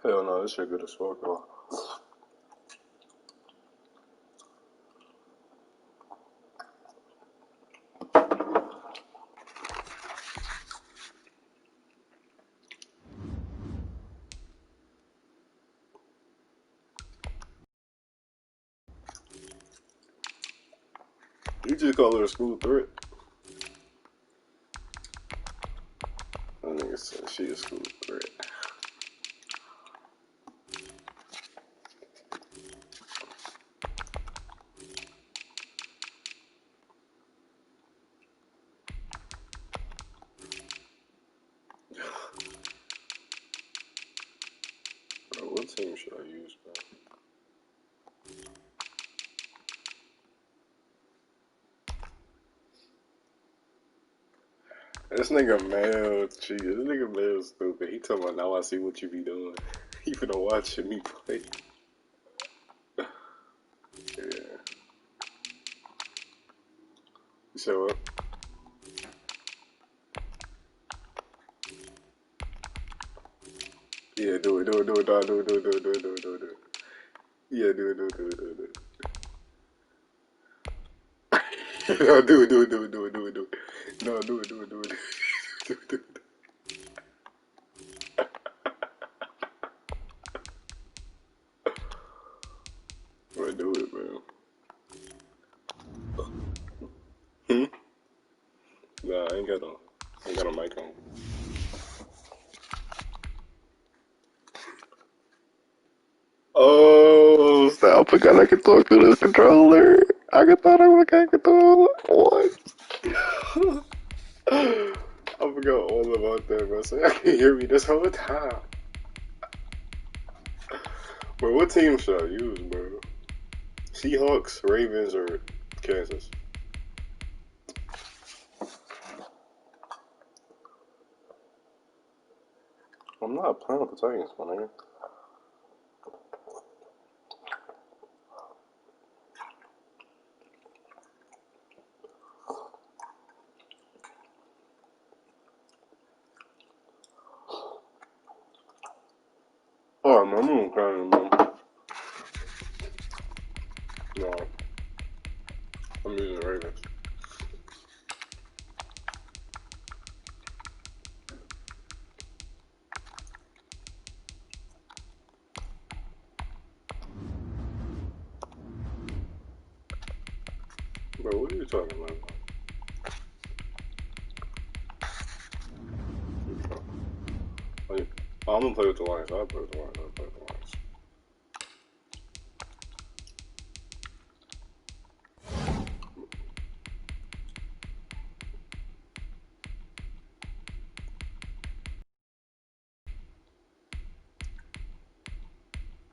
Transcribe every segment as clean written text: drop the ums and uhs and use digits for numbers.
Hell no, this shit good as fuck, though. You just call her a school threat. That nigga said she a school threat. Bro, what team should I use, bro? This nigga Mel, gee, this nigga Mel stupid. He talking about now I see what you be doing. He finna watching me play. Yeah. You said what? Yeah, do it, dog, do it. Yeah, do it. No, do it. No, do it. No, do it. Bro, do it, bro. Nah, I ain't got a mic on. Oh, stop. I forgot I could talk to this controller. I thought I would have control. What? I forgot all about that, bro. So y'all can hear me this whole time. Bro, what team should I use, bro? Seahawks, Ravens, or Kansas? I'm not playing with the Titans, my nigga. Oh, man, I'm crying, man. No, I'm using the Ravens. Bro, what are you talking about? I'm gonna play with the Lions. I'll play with the Lions.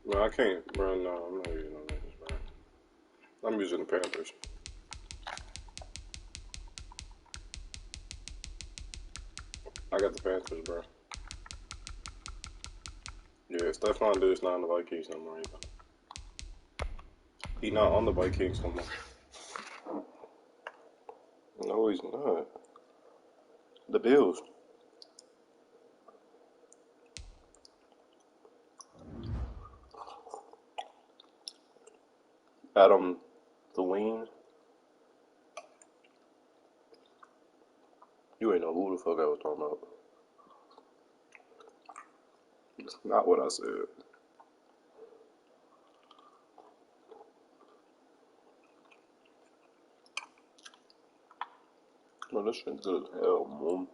No, I can't, bro. No, I'm not using no Ravens, bro. I'm using the Panthers. I got the Panthers, bro. Yeah, Stephon Diggs not on the Vikings no more either. He not on the Vikings no more. No, he's not. The Bills. Adam Thielen. You ain't know who the fuck I was talking about. It's not what I said. No, this shit good as hell, man.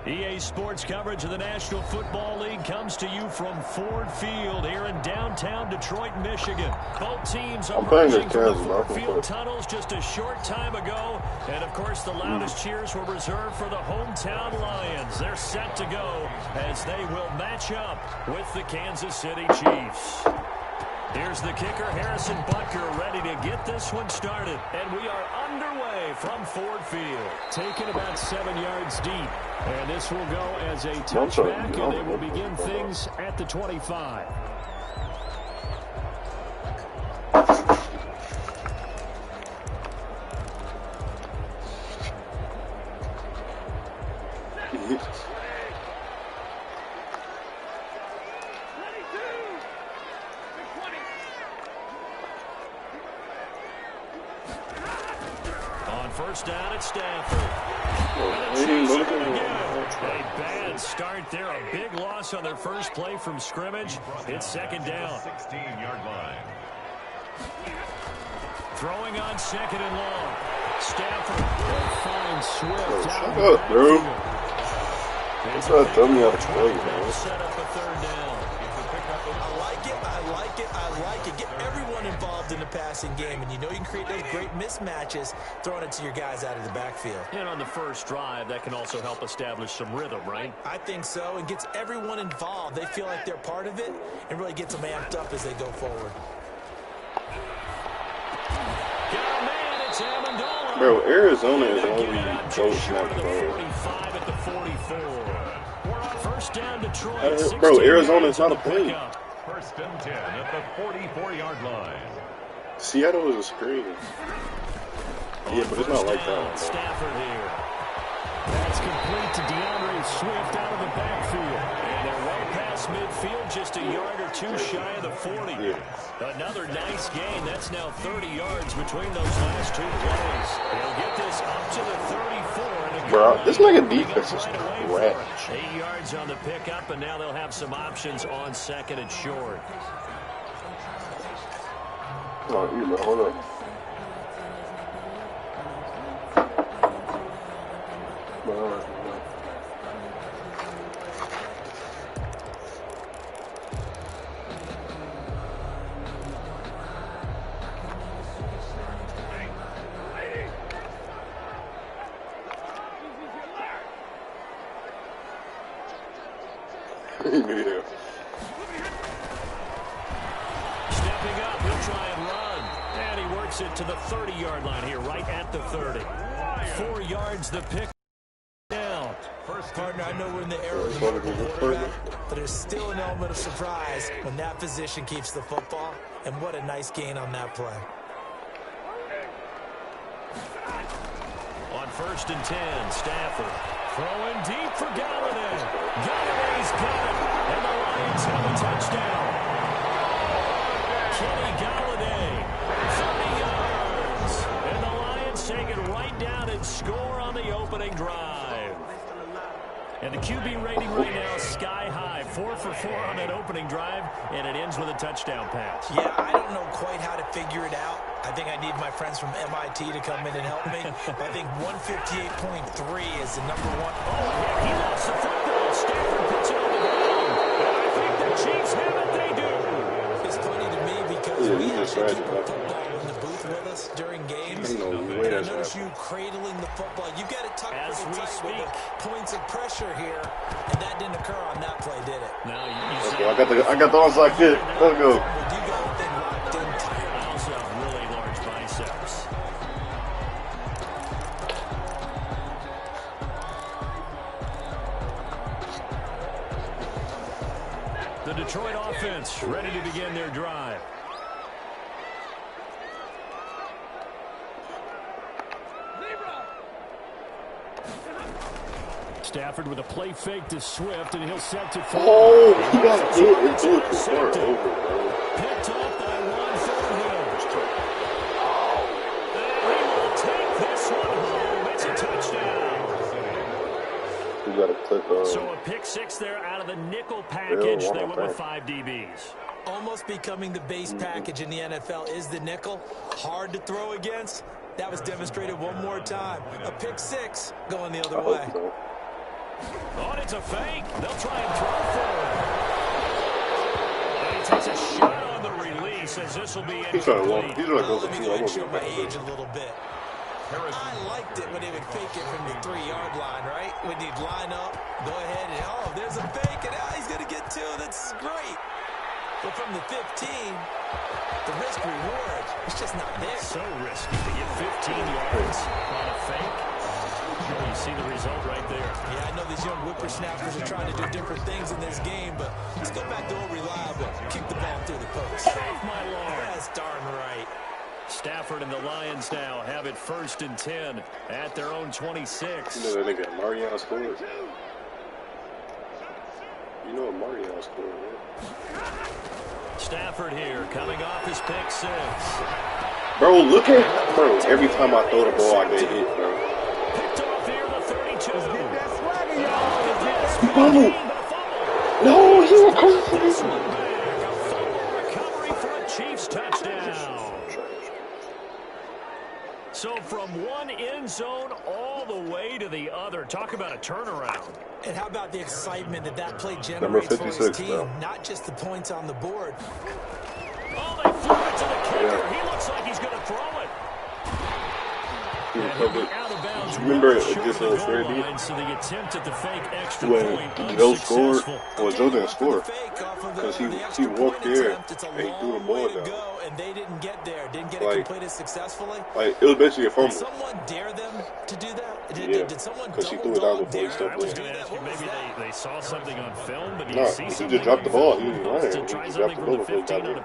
EA Sports coverage of the National Football League comes to you from Ford Field here in downtown Detroit, Michigan. Both teams emerging from the Ford Field tunnels just a short time ago. And, of course, the loudest cheers were reserved for the hometown Lions. They're set to go as they will match up with the Kansas City Chiefs. Here's the kicker, Harrison Butker, ready to get this one started. And we are underway from Ford Field. Taken about 7 yards deep. And this will go as a touchback, and they will begin things at the 25. first down at Stanford. A bad start there. A big loss on their first play from scrimmage. It's second down. 16-yard line. Throwing on second and long. Stafford will find Swift. Shut up, bro. That's not telling me how to play, man. Set up a third down. I like it. Get everyone involved in the passing game, and you know you can create those great mismatches throwing it to your guys out of the backfield. And on the first drive, that can also help establish some rhythm, right? I think so, and gets everyone involved. They feel like they're part of it and really gets them amped up as they go forward. Got a man, it's Amendola. Bro, Arizona is only close snap the 45 at the 44. First down Detroit. Bro, Arizona is not a play. First and 10 at the 44-yard line. Seattle is a screen. Yeah, but it's not like that one. Stafford here. That's complete to DeAndre Swift out of the backfield. And they're well past midfield, just a yard or two shy of the 40. Yeah. Another nice gain. That's now 30 yards between those last two plays. They'll get this up to the 34. Bro, this nigga defense is trash. 8 yards on the pickup, and now they'll have some options on second and short. Oh, hold up. Yeah. Stepping up, he'll try and run. And he works it to the 30-yard line here, right at the 30. 4 yards the pick down. First partner, I know we're in the era of the mobile quarterback, but there's still an element of surprise when that position keeps the football. And what a nice gain on that play. On first and 10, Stafford throwing deep for Galladay. Galladay's got it, and the Lions have a touchdown. Kenny Galladay, 30 yards, and the Lions take it right down and score on the opening drive. And the QB rating right now sky high, 4 for 4 on that opening drive, and it ends with a touchdown pass. Yeah, I don't know quite how to figure it out. I think I need my friends from MIT to come in and help me. I think 158.3 is the number one. Oh, he lost the football. Stafford puts it on the ground. And I think the Chiefs have it. They do. It's funny to me because we actually keep a football in the booth with us during games. And I notice you cradling the football. You got it tucked as we speak. Points of pressure here, and that didn't occur on that play, did it? No, okay, I got the onside kick. Let's go. You got the thing locked in tight. I also have really large biceps. The Detroit offense ready to begin their drive. Stafford with a play fake to Swift, and he'll set to fall. Oh, he got hit into it too far over, bro. Picked off by one Thornhill. And he will take this one home. It's a touchdown. You got to click on. So a pick six there out of the nickel package. They went with 5 DBs. Almost becoming the base package in the NFL is the nickel. Hard to throw against. That was demonstrated one more time. A pick six going the other way. So. Oh, and it's a fake. They'll try and throw for it. And he takes a shot on the release as this will be incomplete. He's going to go Let for me 2. go I'm and show going my to go age a little bit. I liked it when they would fake it from the 3-yard line, right? When you'd line up, go ahead, and oh, there's a fake, and he's going to get 2. That's great. But from the 15, the risk-reward, it's just not there. So risky to get 15 yards on a fake. You see the result right there. Yeah, I know these young whippersnappers are trying to do different things in this game, but let's go back to old reliable. Kick the ball through the post. Off my lawn. That's darn right. Stafford and the Lions now have it first and 10 at their own 26. You know that nigga Marion scored. You know what Marion scored, right? Stafford here coming off his pick 6. Bro, look at Bro, every time I throw the ball, I get hit, bro. Picked off here, the 32. Fumble. No, he recovered for this. A fumble recovery for a Chiefs touchdown. So from one end zone all the way to the other. Talk about a turnaround. And how about the excitement that play generates for his team? Not just the points on the board. Oh, they threw it to the kicker. Yeah. He looks like he's going to throw it. Out of bounds. Remember against Brady? So the attempt at the fake extra point Joe scored. Well, Joe didn't score because he walked there and he threw the ball down. And they didn't get there. Didn't get it completed successfully. Like it was basically a fumble. Did someone dare them to do that? Did someone because he threw it down before he stepped in. Maybe they saw something on film, but he just dropped the ball. He didn't run it. He just dropped the ball before he got it.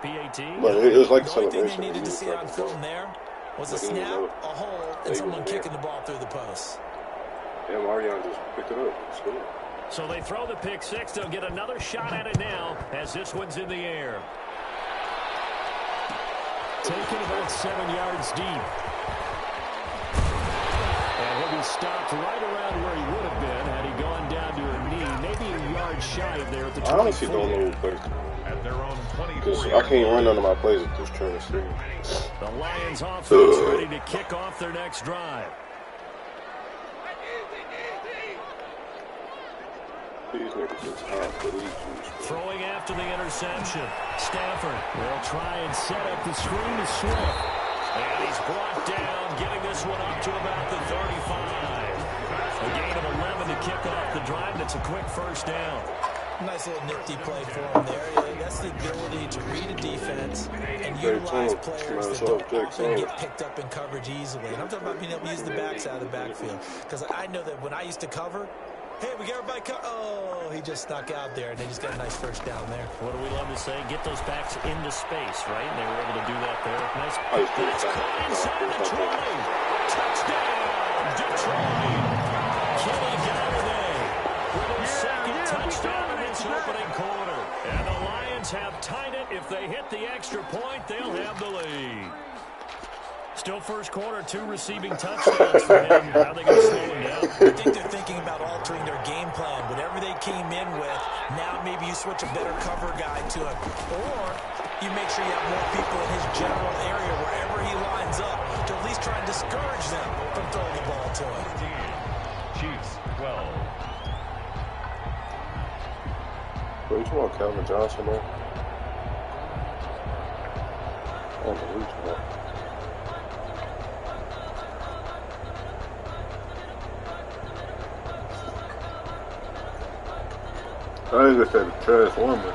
But it was like a celebration. They needed to see on film there was a snap, a hole, and someone kicking the ball through the post. Yeah, Marion just picked it up. It's good. So they throw the pick six. They'll get another shot at it now as this one's in the air. Taken about 7 yards deep. And he'll be stopped right around where he would have been had he gone down to a knee. Maybe a yard shy of there at the 20. I honestly don't know who plays. At their own 24. Because I can't run none of my plays at this turn of stream. The Lions offense ready to kick off their next drive. Throwing after the interception. Stafford will try and set up the screen to Swift. And he's brought down, getting this one up to about the 35. A gain of 11 to kick off the drive. That's a quick first down. Nice little nifty play for him there. That's the ability to read a defense and utilize players that don't often get picked up in coverage easily. And I'm talking about being able to use the backs out of the backfield. Because I know that when I used to cover, hey, we got everybody oh, he just snuck out there, and they just got a nice first down there. What do we love to say? Get those backs into space, right? And they were able to do that there. Nice. That's caught inside the 20. Touchdown, Detroit. Kenny Galladay with his second touchdown in this opening quarter. And the Lions have tied it. If they hit the extra point, they'll have the lead. Still first quarter, 2 receiving touchdowns for him. How are they going to slow him down? I think they're thinking about altering their game plan. Whatever they came in with, now maybe you switch a better cover guy to it. Or you make sure you have more people in his general area wherever he lines up to at least try and discourage them from throwing the ball to him. Chiefs, 12. Bro, you talking about Calvin Johnson, man? I don't know who you're talking about. I just said the Transformer.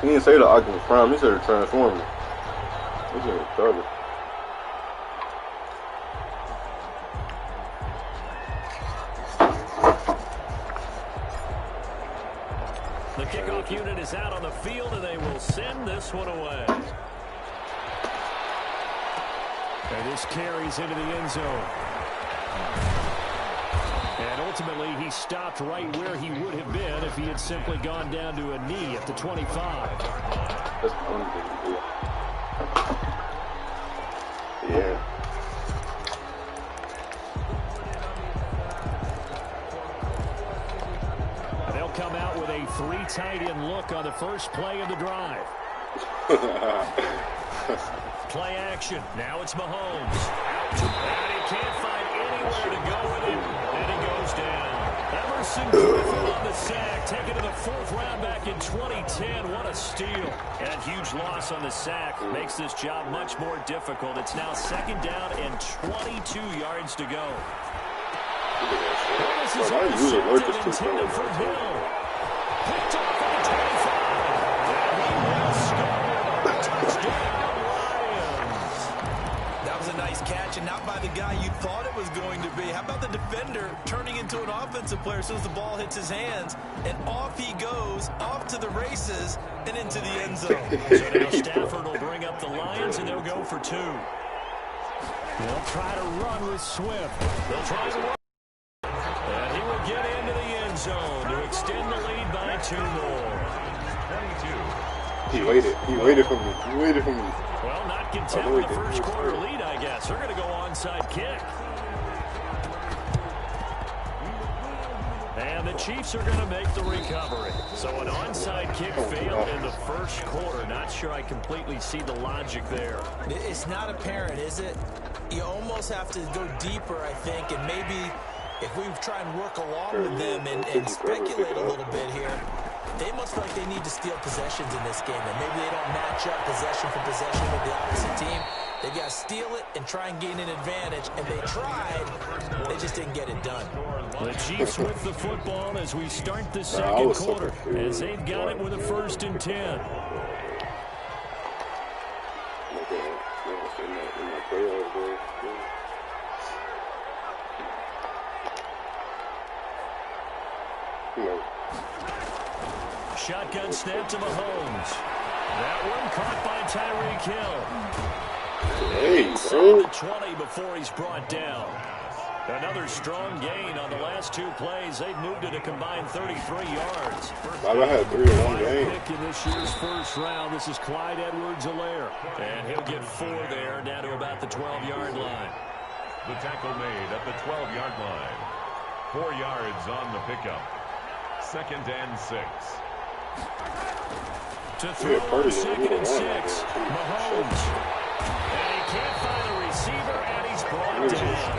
He didn't say the Optimus Prime, he said the Transformer. He's in trouble. The kickoff unit is out on the field, and they will send this one away. And this carries into the end zone. And ultimately, he stopped right where he would have been if he had simply gone down to a knee at the 25. That's unbelievable. Yeah. And they'll come out with a 3 tight end look on the first play of the drive. Play action. Now it's Mahomes. And he can't find anywhere to go with him. And he goes down. Emerson Griffin on the sack. Taken to the 4th round back in 2010. What a steal. And a huge loss on the sack makes this job much more difficult. It's now 2nd down and 22 yards to go. This is intercepted intended for Hill. Picked off at the 25. And he will score. Touchdown. A nice catch, and not by the guy you thought it was going to be. How about the defender turning into an offensive player as soon as the ball hits his hands, and off he goes, off to the races, and into the end zone. So now Stafford will bring up the Lions, and they'll go for 2. They'll try to run with Swift. They'll try to run. And he will get into the end zone to extend the lead by 2 more. 22. He waited. He waited for me. He waited for me. Well, not content with the first quarter lead, I guess, They're going to go onside kick. And the Chiefs are going to make the recovery. So an onside kick failed in the first quarter. Not sure I completely see the logic there. It's not apparent, is it? You almost have to go deeper, I think, and maybe if we try and work along with them and speculate a little bit here, they must feel like they need to steal possessions in this game, and maybe they don't match up possession for possession with the opposite team. They've got to steal it and try and gain an advantage, and they tried. They just didn't get it done. The Chiefs with the football as we start the second quarter, as they've got it with a 1st and 10. Shotgun snap to Mahomes. That one caught by Tyreek Hill. Hey, Inside the 20 before he's brought down. Another strong gain on the last 2 plays. They've moved it a combined 33 yards. I had 3 in one game. Pick in this year's first round. This is Clyde Edwards-Helaire. And he'll get 4 there, down to about the 12-yard line. The tackle made at the 12-yard line. 4 yards on the pickup. 2nd and 6. To throw on 2nd and 6. Mahomes. And he can't find a receiver, and he's brought down.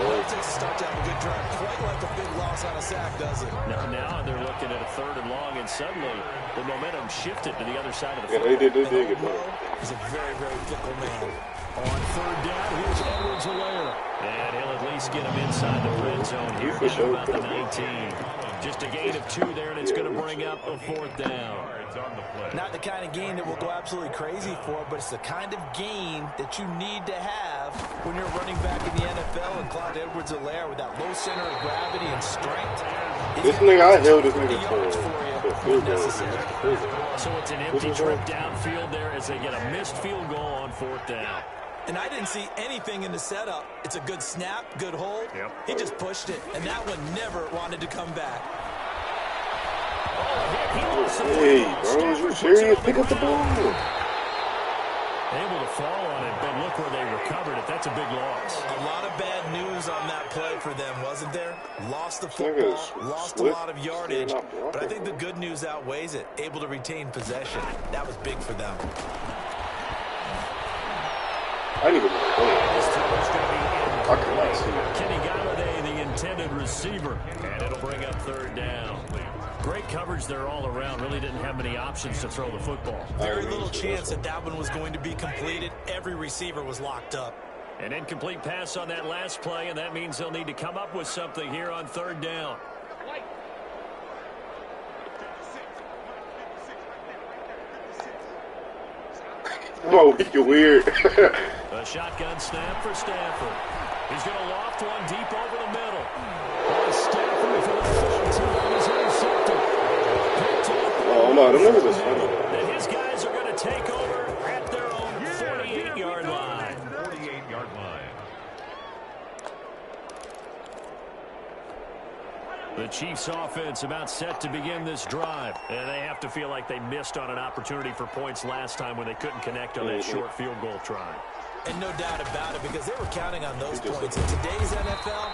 It takes a start to have a good drive. Quite like a big loss on a sack, does it? Now they're looking at a 3rd and long, and suddenly the momentum shifted to the other side of the field. Yeah, they did get better. He's a very, very fickle man. On 3rd down, here's Edwards-Helaire. And he'll at least get him inside the red zone here, down to about the 19. Just a gain of 2 there, and it's going to bring up a 4th down. Not the kind of gain that we'll go absolutely crazy for, but it's the kind of gain that you need to have when you're running back in the NFL. And Clyde Edwards-Helaire with that low center of gravity and strength. This nigga, I held this nigga for So it's an empty trip downfield there as they get a missed field goal on 4th down. And I didn't see anything in the setup. It's a good snap, good hold. Yep. He just pushed it, and that one never wanted to come back. Hey, bro, is you serious? Pick up the ball. Able to fall on it, but look where they recovered it. That's a big loss. A lot of bad news on that play for them, wasn't there? Lost the football, lost a lot of yardage, but I think the good news outweighs it. Able to retain possession. That was big for them. I didn't even know. I cannot see it. Kenny Galladay, the intended receiver, and it'll bring up 3rd down. Great coverage there all around. Really didn't have many options to throw the football. Very little chance that one was going to be completed. Every receiver was locked up. An incomplete pass on that last play, and that means they'll need to come up with something here on 3rd down. Whoa, you're weird. A shotgun snap for Stafford. He's going to loft one deep over the middle. Stafford for the 3rd time is intercepted. Oh, no, the numbers is funny. And his guys are going to take over at their own 48-yard line. 48-yard line. The Chiefs offense about set to begin this drive. And they have to feel like they missed on an opportunity for points last time when they couldn't connect on that short field goal try. And no doubt about it, because they were counting on those points. In today's NFL,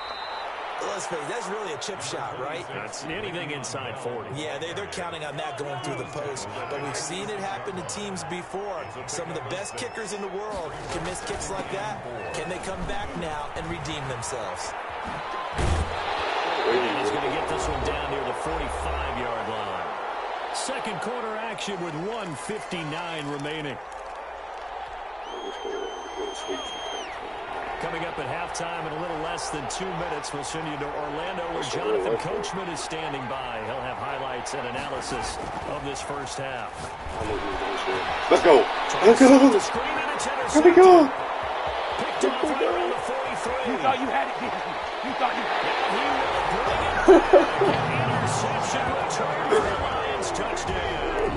let's face it, that's really a chip shot, right? That's anything inside 40. Yeah, they're counting on that going through the post. But we've seen it happen to teams before. Some of the best kickers in the world can miss kicks like that. Can they come back now and redeem themselves? And he's going to get this one down near the 45-yard line. Second quarter action with 1:59 remaining. Coming up at halftime in a little less than 2 minutes, we'll send you to Orlando where Jonathan Coachman is standing by. He'll have highlights and analysis of this first half. Let's go. Let's go. Here we go. Picked off right around the 43. You thought you had it. You thought you had it. Interception return for the Lions touchdown.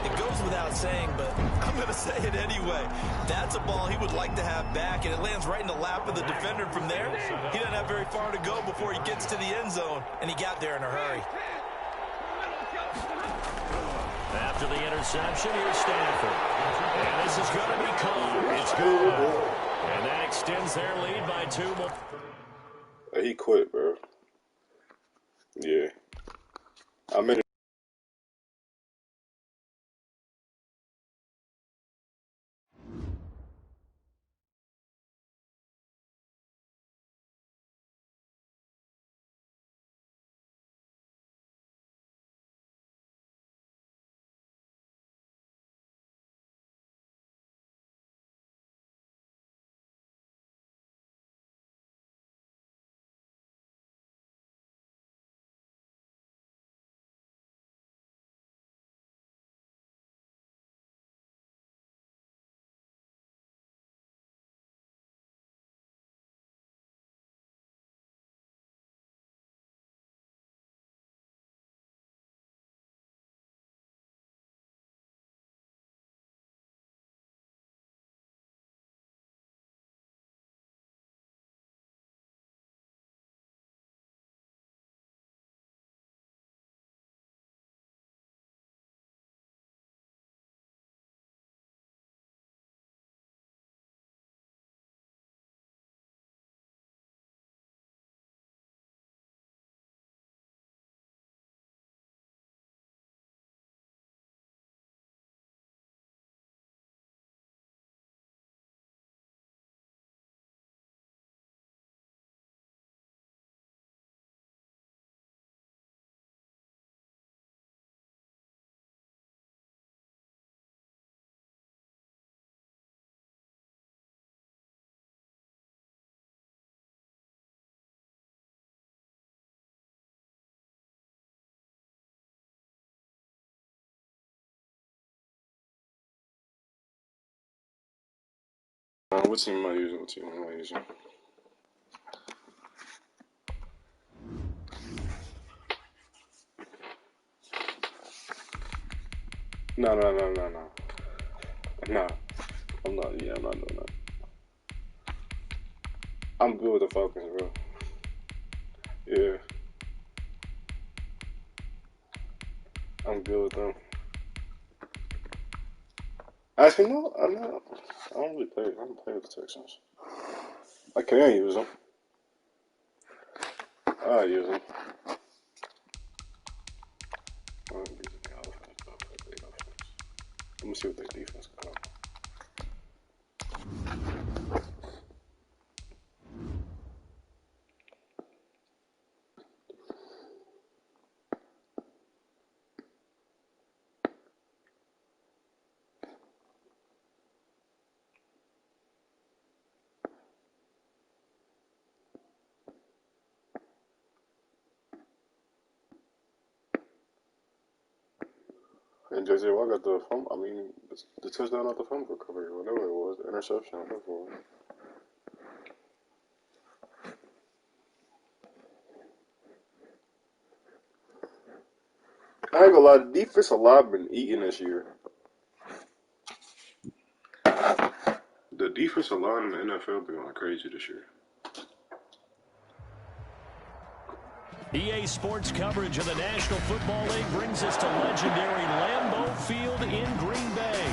It goes without saying, but I'm going to say it anyway. That's a ball he would like to have back, and it lands right in the lap of the defender from there. He doesn't have very far to go before he gets to the end zone, and he got there in a hurry. After the interception, here's Stanford. And this is going to be caught. It's good. extends their lead by 2 more. He quit, bro. Yeah. I made it. What team am I using? What team am I using? No. Nah, I'm not. Yeah, I'm not doing that. I'm good with the Falcons, bro. Yeah. I'm good with them. Actually, no, I'm not. I don't really play. I don't play with the Texans. I can use them. I use them. Let me see what their defense can do. And JJ Watt got the fumble. I mean, the touchdown out the fumble recovery, whatever it was, the interception, whatever it was. I ain't gonna lie, the defensive line been eating this year. The defensive line in the NFL been going crazy this year. EA Sports coverage of the National Football League brings us to legendary Lambeau Field in Green Bay.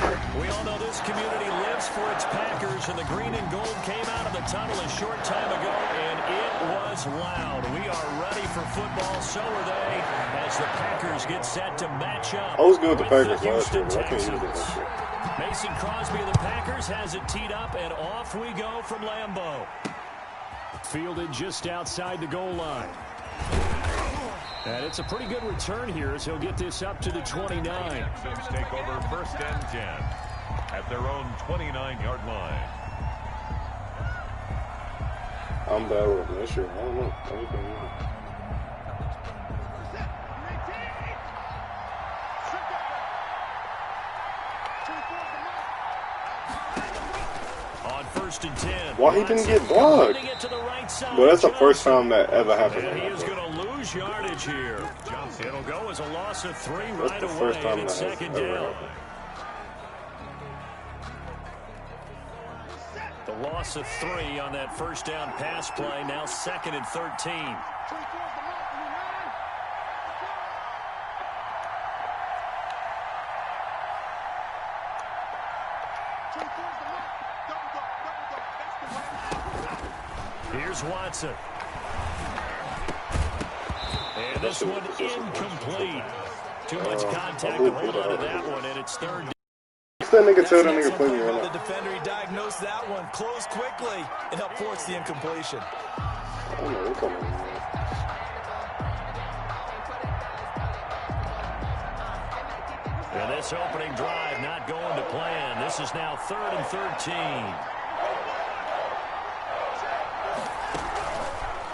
We all know this community lives for its Packers, and the green and gold came out of the tunnel a short time ago, and it was loud. We are ready for football, so are they, as the Packers get set to match up. I was good with the Packers last year, but I can't use it this year. Mason Crosby of the Packers has it teed up, and off we go from Lambeau. Fielded just outside the goal line. And it's a pretty good return here as he'll get this up to the 29. Texans take over 1st and 10 at their own 29-yard line. I'm bad with them this year. I don't know. On 1st and 10. Why he didn't get blocked? But that's the first time that ever happened. And he is going to lose yardage here. It'll go as a loss of 3 right the away, first time and it's that has 2nd ever down. happened. The loss of 3 on that first down pass play, now 2nd and 13. Here's Watson. And this one incomplete. Too much contact to hold on to that one, and it's third. That nigga tell that nigga play me right now. The defender, he diagnosed that one, closed quickly, and helped force the incompletion. I don't know what's going on. And this opening drive not going to plan. This is now 3rd and 13.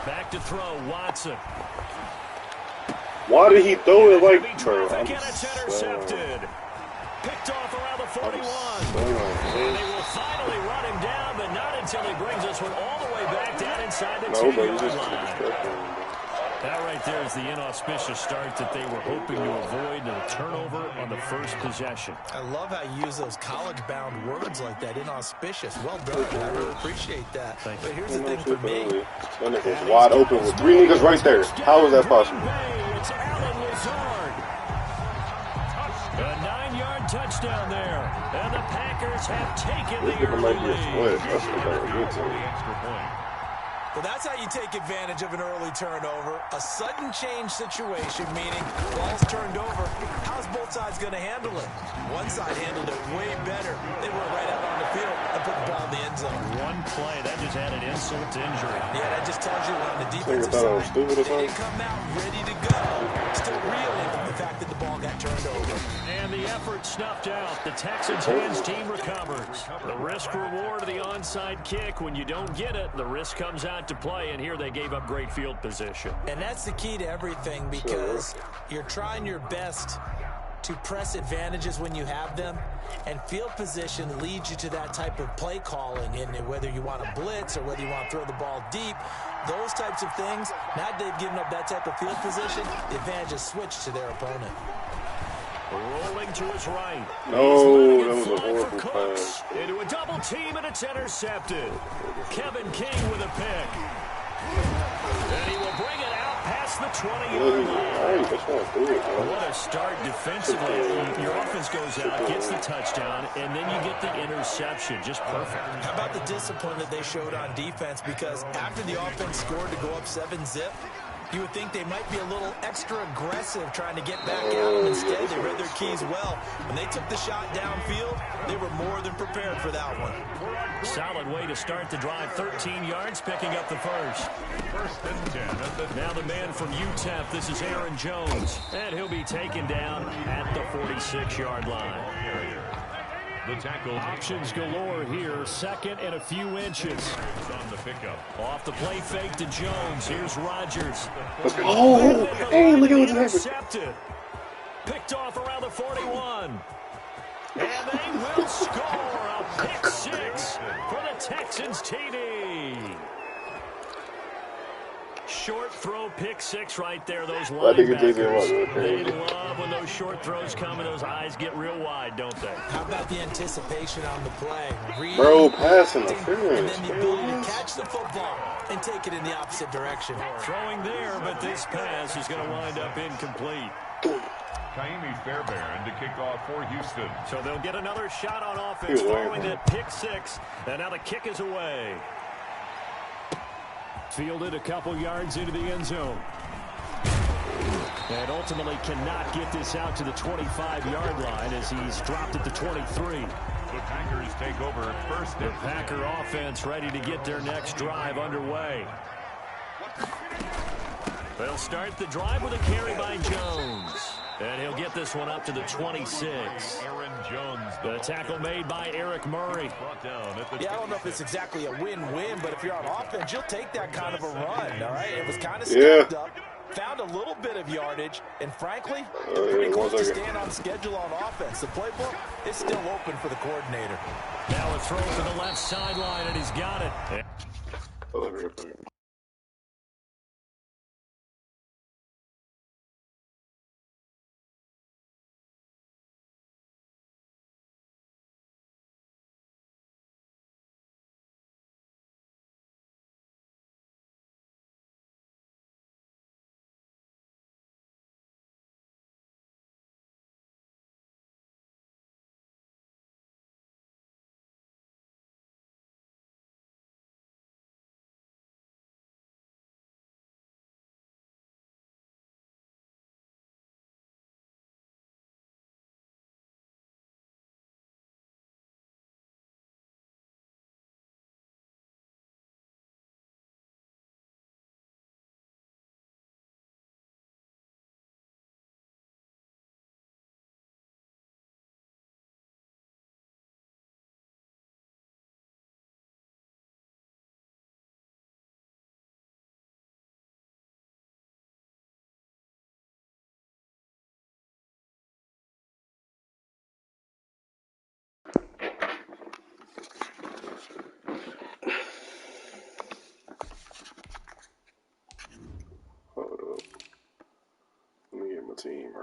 Back to throw, Watson. Why did he throw it like that? And it's intercepted. Picked off around the 41. And they will finally run him down, but not until he brings this one all the way back down inside the 2-yard line. That right there is the inauspicious start that they were hoping to avoid, and a turnover on the first possession. I love how you use those college-bound words like that, inauspicious. Well done. I really appreciate that. But here's the thing for me. That nigga's wide open with 3 niggas right there. How is that possible? It's Alan Lazard. A 9-yard touchdown there. And the Packers have taken the early lead. Extra point. Well, that's how you take advantage of an early turnover. A sudden change situation, meaning ball's turned over. How's both sides going to handle it? One side handled it way better. They were right out on the field and put the ball in the end zone. One play, that just added insult to injury. Yeah, that just tells you on the defensive side, they didn't come out ready to go. Still reeling from the fact that the ball got turned over. And the effort snuffed out. The Texans' hands team recovers. The risk reward of the onside kick. When you don't get it, the risk comes out to play, and here they gave up great field position. And that's the key to everything, because you're trying your best to press advantages when you have them, and field position leads you to that type of play calling, and whether you want to blitz or whether you want to throw the ball deep, those types of things. Now they've given up that type of field position, the advantage is switched to their opponent. Rolling to his right. No, that was a horrible pass. Into a double team, and it's intercepted. Kevin King with a pick. And he will bring it out past the 20-yard line. What a start defensively. Your offense goes out, gets the touchdown, and then you get the interception. Just perfect. How about the discipline that they showed on defense? Because after the offense scored to go up 7-zip, you would think they might be a little extra aggressive trying to get back at them. Instead, they read their keys well. When they took the shot downfield, they were more than prepared for that one. Solid way to start the drive. 13 yards, picking up the first. First and 10. Now the man from UTEP, this is Aaron Jones. And he'll be taken down at the 46-yard line. The tackle. Options galore here. 2nd and a few inches. On the pickup. Off the play fake to Jones. Here's Rodgers. Oh, hey, look at what's intercepted. Picked off around the 41. And they will score a pick 6 for the Texans TD. Short throw, pick 6 right there. Those linebackers, they love when those short throws come and those eyes get real wide, don't they? How about the anticipation on the play? Bro, pass interference. And then the ability to catch the football and take it in the opposite direction. Throwing there, but this pass is going to wind up incomplete. Kaimi Fairbairn to kick off for Houston. So they'll get another shot on offense following that pick 6. And now the kick is away. Fielded a couple yards into the end zone. And ultimately cannot get this out to the 25-yard line as he's dropped at the 23. The Packers take over first. The Packer offense ready to get their next drive underway. They'll start the drive with a carry by Jones. And he'll get this one up to the 26. Aaron Jones. The tackle made by Eric Murray. Yeah, I don't know if it's exactly a win-win, but if you're on offense, you'll take that kind of a run, all right? It was kind of stepped up, found a little bit of yardage, and frankly, pretty close to staying on schedule on offense. The playbook is still open for the coordinator. Now a throw to the left sideline, and he's got it.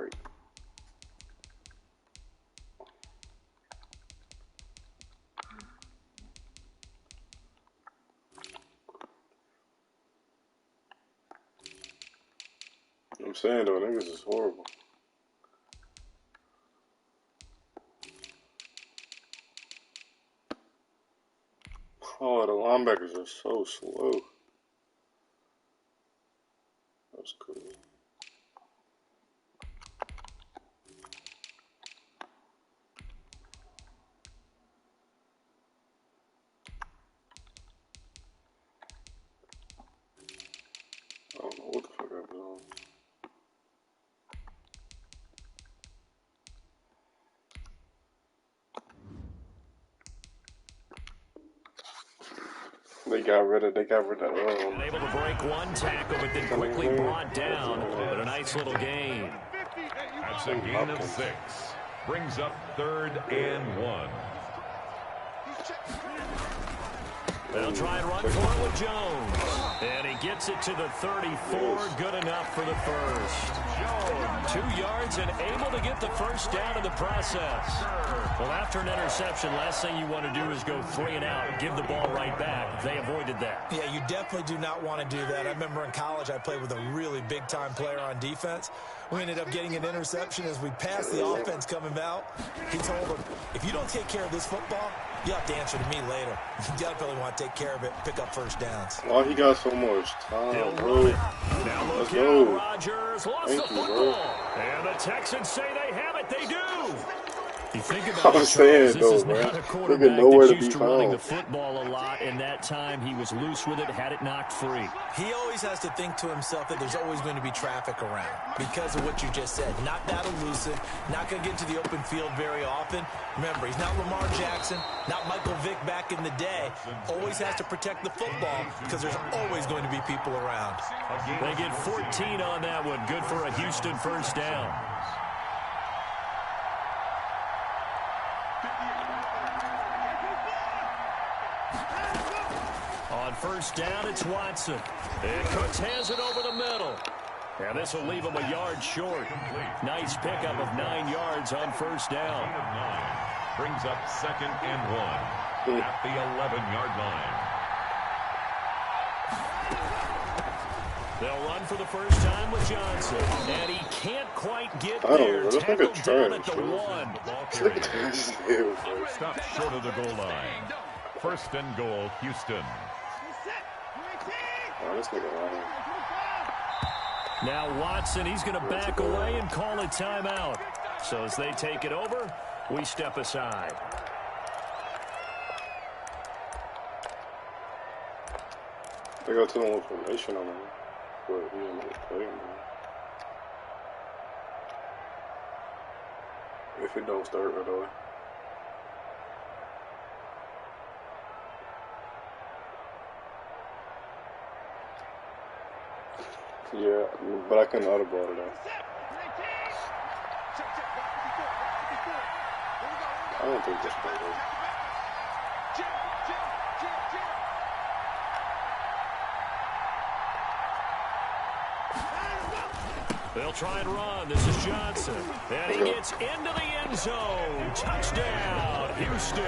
break. I'm saying though, niggas is horrible. Oh, the linebackers are so slow. That's cool. I don't know what the fuck I'm doing. They got rid of Able to break one tackle, but then quickly brought down. But a nice little gain. That's a gain of 6. Brings up 3rd and 1. They'll try and run for it with Jones. And he gets it to the 34. Good enough for the first. Jones, 2 yards and able to get the first down in the process. Well, after an interception, last thing you want to do is go 3 and out and give the ball right back. They avoided that. Yeah, you definitely do not want to do that. I remember in college I played with a really big-time player on defense. We ended up getting an interception as we passed the offense coming out. He told him, if you don't take care of this football, you have to answer to me later. You definitely want to take care of it, pick up first downs. Why he got so much time, bro? Let's go. Rodgers lost the football. And the Texans say they have it. They do. You think about I was saying, this is not a quarterback that's used to running the football a lot, and that time he was loose with it, had it knocked free. He always has to think to himself that there's always going to be traffic around because of what you just said. Not that elusive, not going to get to the open field very often. Remember, he's not Lamar Jackson, not Michael Vick back in the day. Always has to protect the football because there's always going to be people around. They get 14 on that one. Good for a Houston first down. On first down, it's Watson. And Cooks has it over the middle. And this will leave him a yard short. Nice pickup of 9 yards on first down. Brings up 2nd and 1 at the 11-yard line. They'll run for the first time with Johnson. And he can't quite get there. Tackled down at the 1. Stopped short of the goal line. 1st and goal, Houston. Oh, this nigga lying. Now Watson, he's going to back away and call a timeout. So as they take it over, we step aside. They got too much information on him. But he didn't play him, man. If it don't start right away. Yeah, but I couldn't audible it out. I don't think that's right. They'll try and run. This is Johnson. And he gets into the end zone. Touchdown, Houston.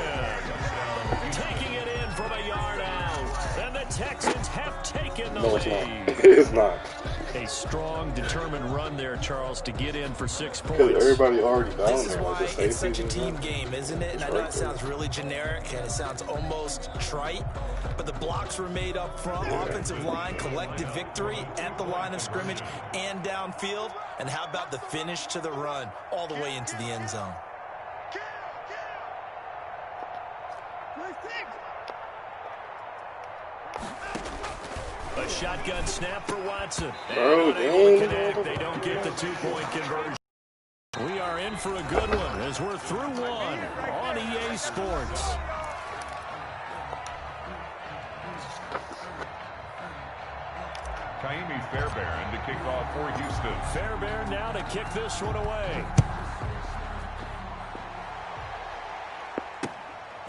Taking it in from a yard out. And the Texans have taken the lead. It's not. A strong, determined run there, Charles, to get in for 6 points. Because everybody already down This is there. why it's such a team game, isn't it? And I know it sounds really generic and it sounds almost trite, but the blocks were made up front. Offensive line, collected victory at the line of scrimmage and downfield. And how about the finish to the run all the way into the end zone? A shotgun snap for Watson. Bro, they don't get the 2-point conversion. We are in for a good one as we're through one on EA Sports. Kaimi Fairbairn to kick off for Houston. Fairbairn now to kick this one away.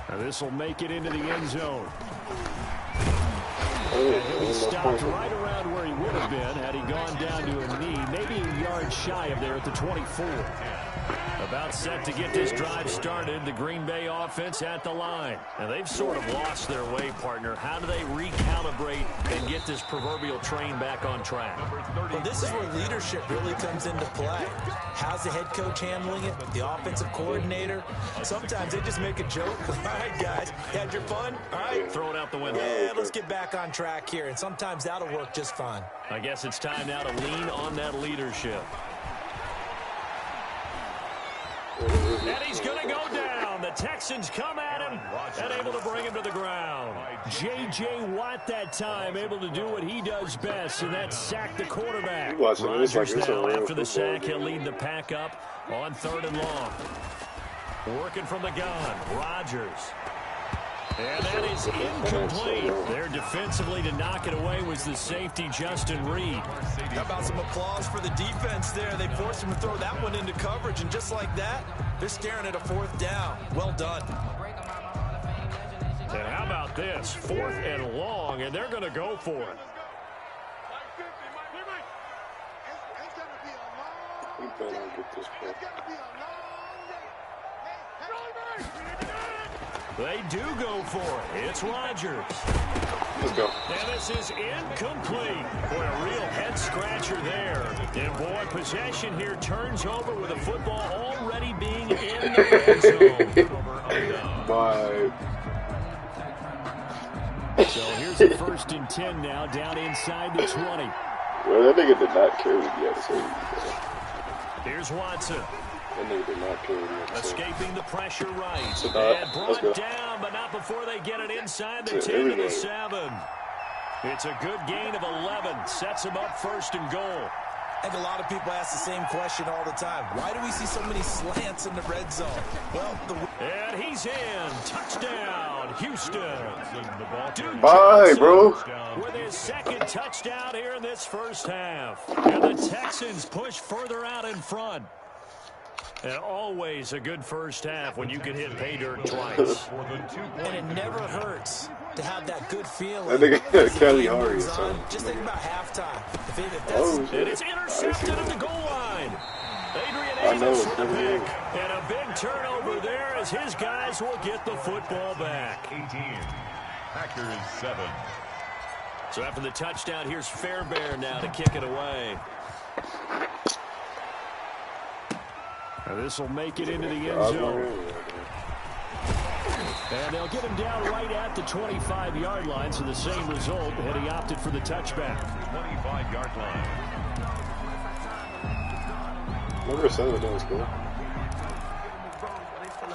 Now this will make it into the end zone. And he'll be stopped right around where he would have been had he gone down to a knee, maybe a yard yards shy of there at the 24. About set to get this drive started, the Green Bay offense at the line. And they've sort of lost their way, partner. How do they recalibrate and get this proverbial train back on track? Well, this is where leadership really comes into play. How's the head coach handling it? The offensive coordinator? Sometimes they just make a joke. All right, guys, had your fun? All right. Throw it out the window. Yeah, let's get back on track here. And sometimes that'll work just fine. I guess it's time now to lean on that leadership. And he's going to go down. The Texans come at him and able to bring him to the ground. J.J. Watt that time able to do what he does best, and that's sack the quarterback. Rodgers now after the sack. He'll lead the pack up on 3rd and long. Working from the gun. Rodgers. And that is incomplete. There defensively to knock it away was the safety, Justin Reed. How about some applause for the defense there? They forced him to throw that one into coverage, and just like that, they're staring at a 4th down. Well done. And how about this? 4th and long, and they're going to go for it. We better get this play. They do go for it. It's Rodgers. Let's go. And this is incomplete. Boy, a real head-scratcher there. And, boy, possession here turns over with the football already being in the red zone. Bye. So here's a 1st and 10 now, down inside the 20. Well, that nigga did not carry yet. So here's Watson. That nigga did not carry yet. Escaping the pressure right. And brought down, but not before they get it inside the 10 to the 7. It's a good gain of 11. Sets them up 1st and goal. I think a lot of people ask the same question all the time. Why do we see so many slants in the red zone? Well, and he's in. Touchdown, Houston. Bye, bro. With his 2nd touchdown here in this 1st half. And the Texans push further out in front. And always a good 1st half when you can hit pay dirt twice. And it never hurts to have that good feeling. I think Kelly Harry. Just think about halftime. And it's intercepted at the goal line. Adrian Amos with the pick. And a big turnover there as his guys will get the football back. 18. Packers 7. So after the touchdown, here's Fairbairn now to kick it away. This will make it into the end zone. And they'll get him down right at the 25-yard line, so the same result had he opted for the touchback. 25-yard line. Number 7 didn't score.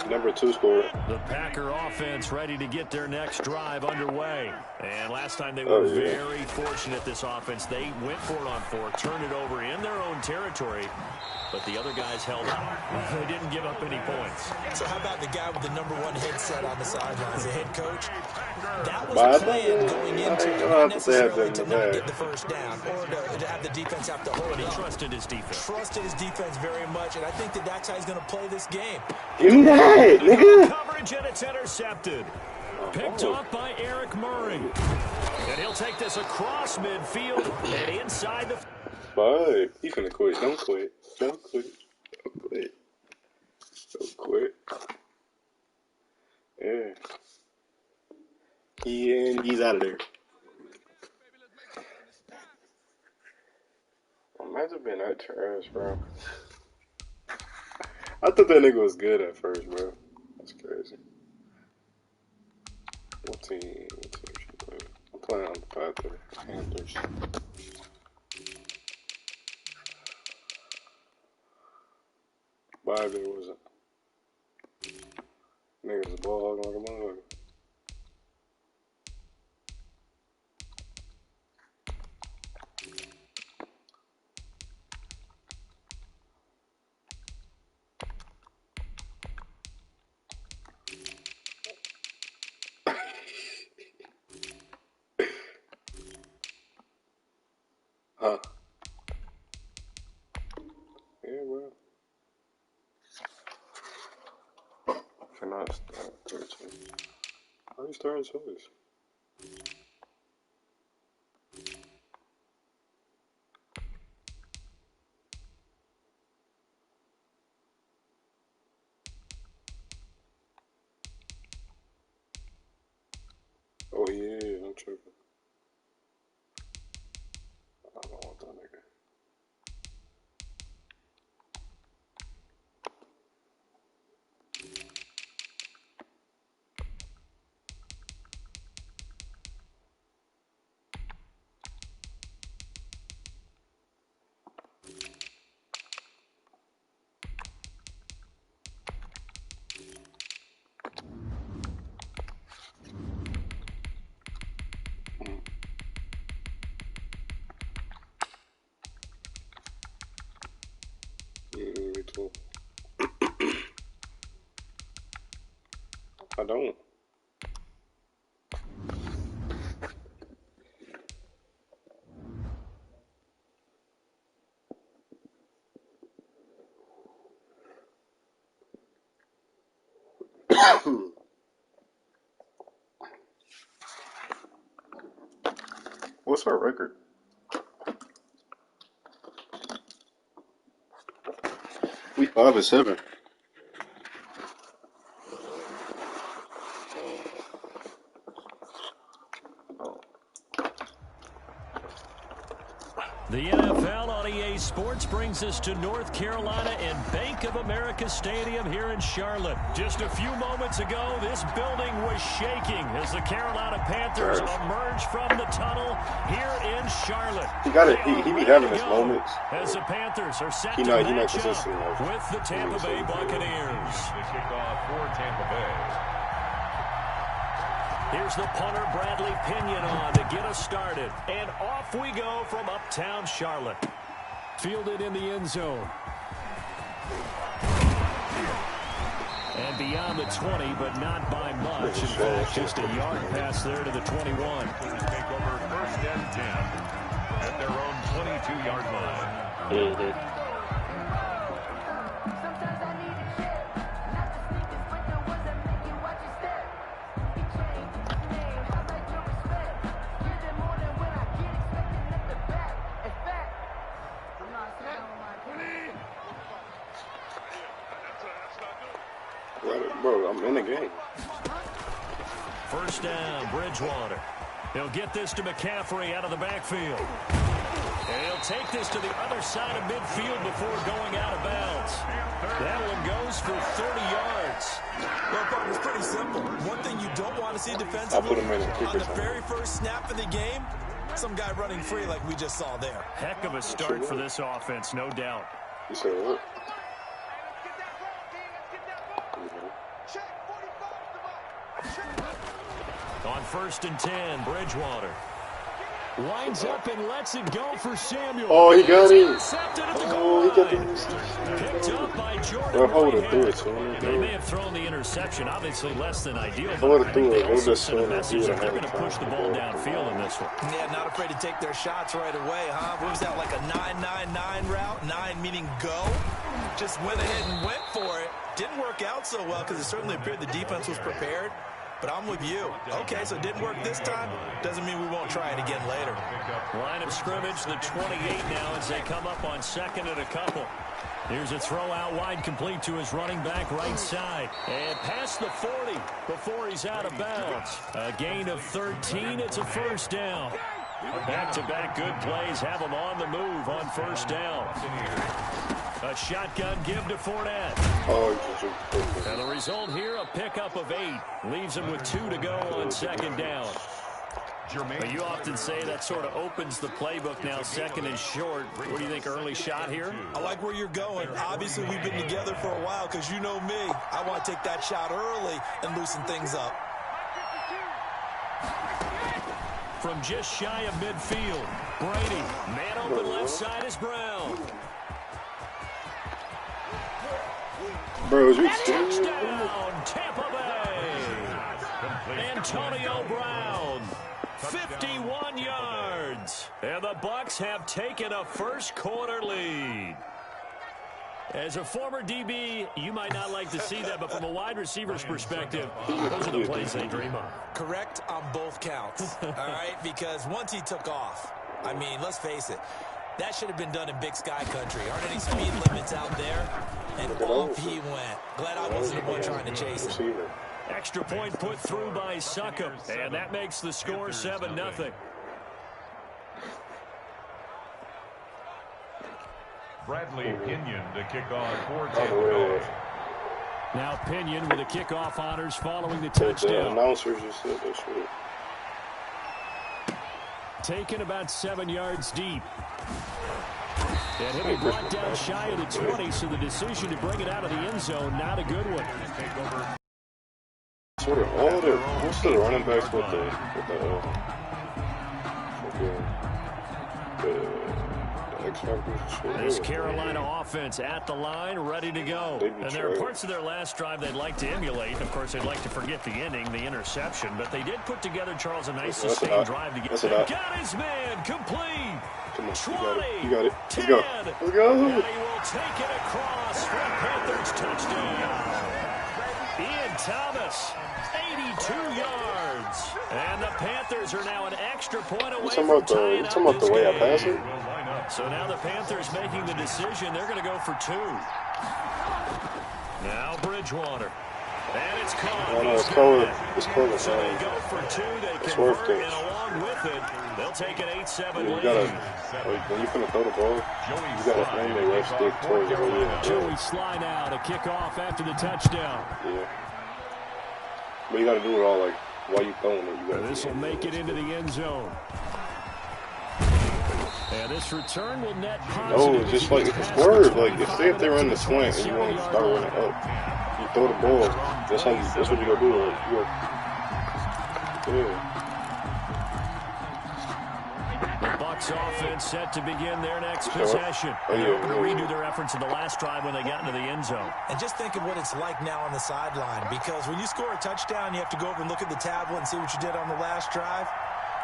Number 2 scored. The Packer offense ready to get their next drive underway. And last time they were very fortunate, this offense. They went for it on 4, turned it over in their own territory. But the other guys held up. They didn't give up any points. So how about the guy with the number 1 headset on the sidelines, the head coach? That was a plan going into it, not necessarily to not get the 1st down or to have the defense have to hold it. He trusted his defense. Trusted his defense very much, and I think that's how he's going to play this game. Give me that, nigga. Coverage, and it's intercepted. Picked off by Eric Murray. And he'll take this across midfield and inside the... Bye. He finna quit. Don't quit. Don't quit. Don't quit. Don't quit. Yeah. He's out of there. Imagine being that trash, bro. I thought that nigga was good at first, bro. That's crazy. What team should I play? I'm playing on the Panthers. Bye, there was it. Niggas a ball hogging like a motherfucker. Huh? Yeah, well. Cannot start 13. How are you starting choice? don't. What's our record? We 5-7. The NFL on EA Sports brings us to North Carolina and Bank of America Stadium here in Charlotte. Just a few moments ago, this building was shaking as the Carolina Panthers emerged from the tunnel here in Charlotte. He be having his moments. As the Panthers are set to match up with the Tampa Bay Buccaneers. The kickoff for Tampa Bay. Here's the punter, Bradley Pinion, on to get us started. And off we go from uptown Charlotte. Fielded in the end zone. And beyond the 20, but not by much. In fact, just a yard pass there to the 21. Take over 1st and 10 at their own 22-yard line. Bro, I'm in the game. First down, Bridgewater. He'll get this to McCaffrey out of the backfield. And he'll take this to the other side of midfield before going out of bounds. That one goes for 30 yards. Well, it's pretty simple. One thing you don't want to see defensively on the very first snap of the game, some guy running free like we just saw there. Heck of a start for this offense, no doubt. You said what? On 1st and 10, Bridgewater. Winds up and lets it go for Samuel. Oh, he got it. Oh, he got the interception. Picked up by Jordan. They may have thrown the interception. Obviously less than ideal. But I think they also sent a message that they're going to push the ball downfield in this one. Yeah, not afraid to take their shots right away, huh? What was that, like a 9-9-9 route? 9 meaning go? Just went ahead and went for it. Didn't work out so well because it certainly appeared the defense was prepared. But I'm with you. Okay, so it didn't work this time. Doesn't mean we won't try it again later. Line of scrimmage, the 28 now as they come up on 2nd and a couple. Here's a throw out wide, complete to his running back right side. And past the 40 before he's out of bounds. A gain of 13. It's a first down. Back-to-back good plays have him on the move on first down. A shotgun give to Fournette. And the result here, a pickup of 8. Leaves him with 2 to go on 2nd down. But you often say that sort of opens the playbook now, 2nd and short. What do you think, early shot here? I like where you're going. Obviously, we've been together for a while because you know me. I want to take that shot early and loosen things up. From just shy of midfield, Brady. Man open left side is Brown. Bro, is we touchdown, Tampa Bay. Antonio Brown, 51 yards. And the Bucs have taken a first quarter lead. As a former DB, you might not like to see that, but from a wide receiver's perspective, those are the plays they dream of. Correct on both counts, all right? Because once he took off, I mean, let's face it, that should have been done in Big Sky country. Aren't any speed limits out there? And off he went. Glad I wasn't the one trying to chase him. Extra point put through by Succop, and that makes the score 7-0. Bradley Pinion to kick off for Tampa Bay. Now Pinion with the kickoff honors following the touchdown. The announcers just said that shit. Taken about 7 yards deep. And he'll be brought down shy of the 20, so the decision to bring it out of the end zone, not a good one. Sort of all the most of the running backs with the This Carolina offense at the line, ready to go. And there are parts of their last drive they'd like to emulate. Of course, they'd like to forget the inning, the interception. But they did put together, Charles, a nice sustained drive to get there. Got his man, complete. Come on, 20, you got it. 10, Let's go. and he will take it across for a Panthers touchdown. Ian Thomas, 82 yards. And the Panthers are now an extra point away from tying up this game. You talking about the way I pass it? So now the Panthers making the decision. They're going to go for 2. Now Bridgewater. And it's caught. No, it's cold. It's cold. So they go for 2. They convert, and along with it, they'll take an 8-7 lead. You gotta, when you finna throw the ball, you gotta aim the left stick towards the goal. Joey slide out, a kickoff after the touchdown. Yeah. But you gotta do it all like while you throwing it. This will make it into the end zone. And this return will net positive. No, it's just like it's a swerve. Like say if they run the slant and you want to start running up, you throw the ball. That's what you gotta do. Like, yeah. The Bucs offense set to begin their next possession. They're going to redo their efforts in the last drive when they got into the end zone. And just think of what it's like now on the sideline, because when you score a touchdown, you have to go over and look at the tablet and see what you did on the last drive.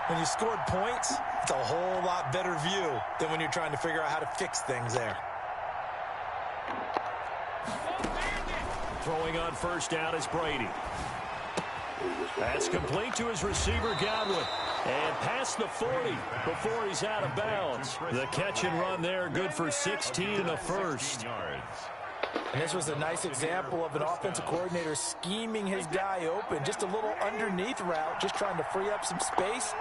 When you scored points, it's a whole lot better view than when you're trying to figure out how to fix things there. Throwing on first down is Brady. That's complete to his receiver, Godwin. And past the 40 before he's out of bounds. The catch and run there, good for 16 and a first. And this was a nice example of an offensive coordinator scheming his guy open. Just a little underneath route, just trying to free up some space,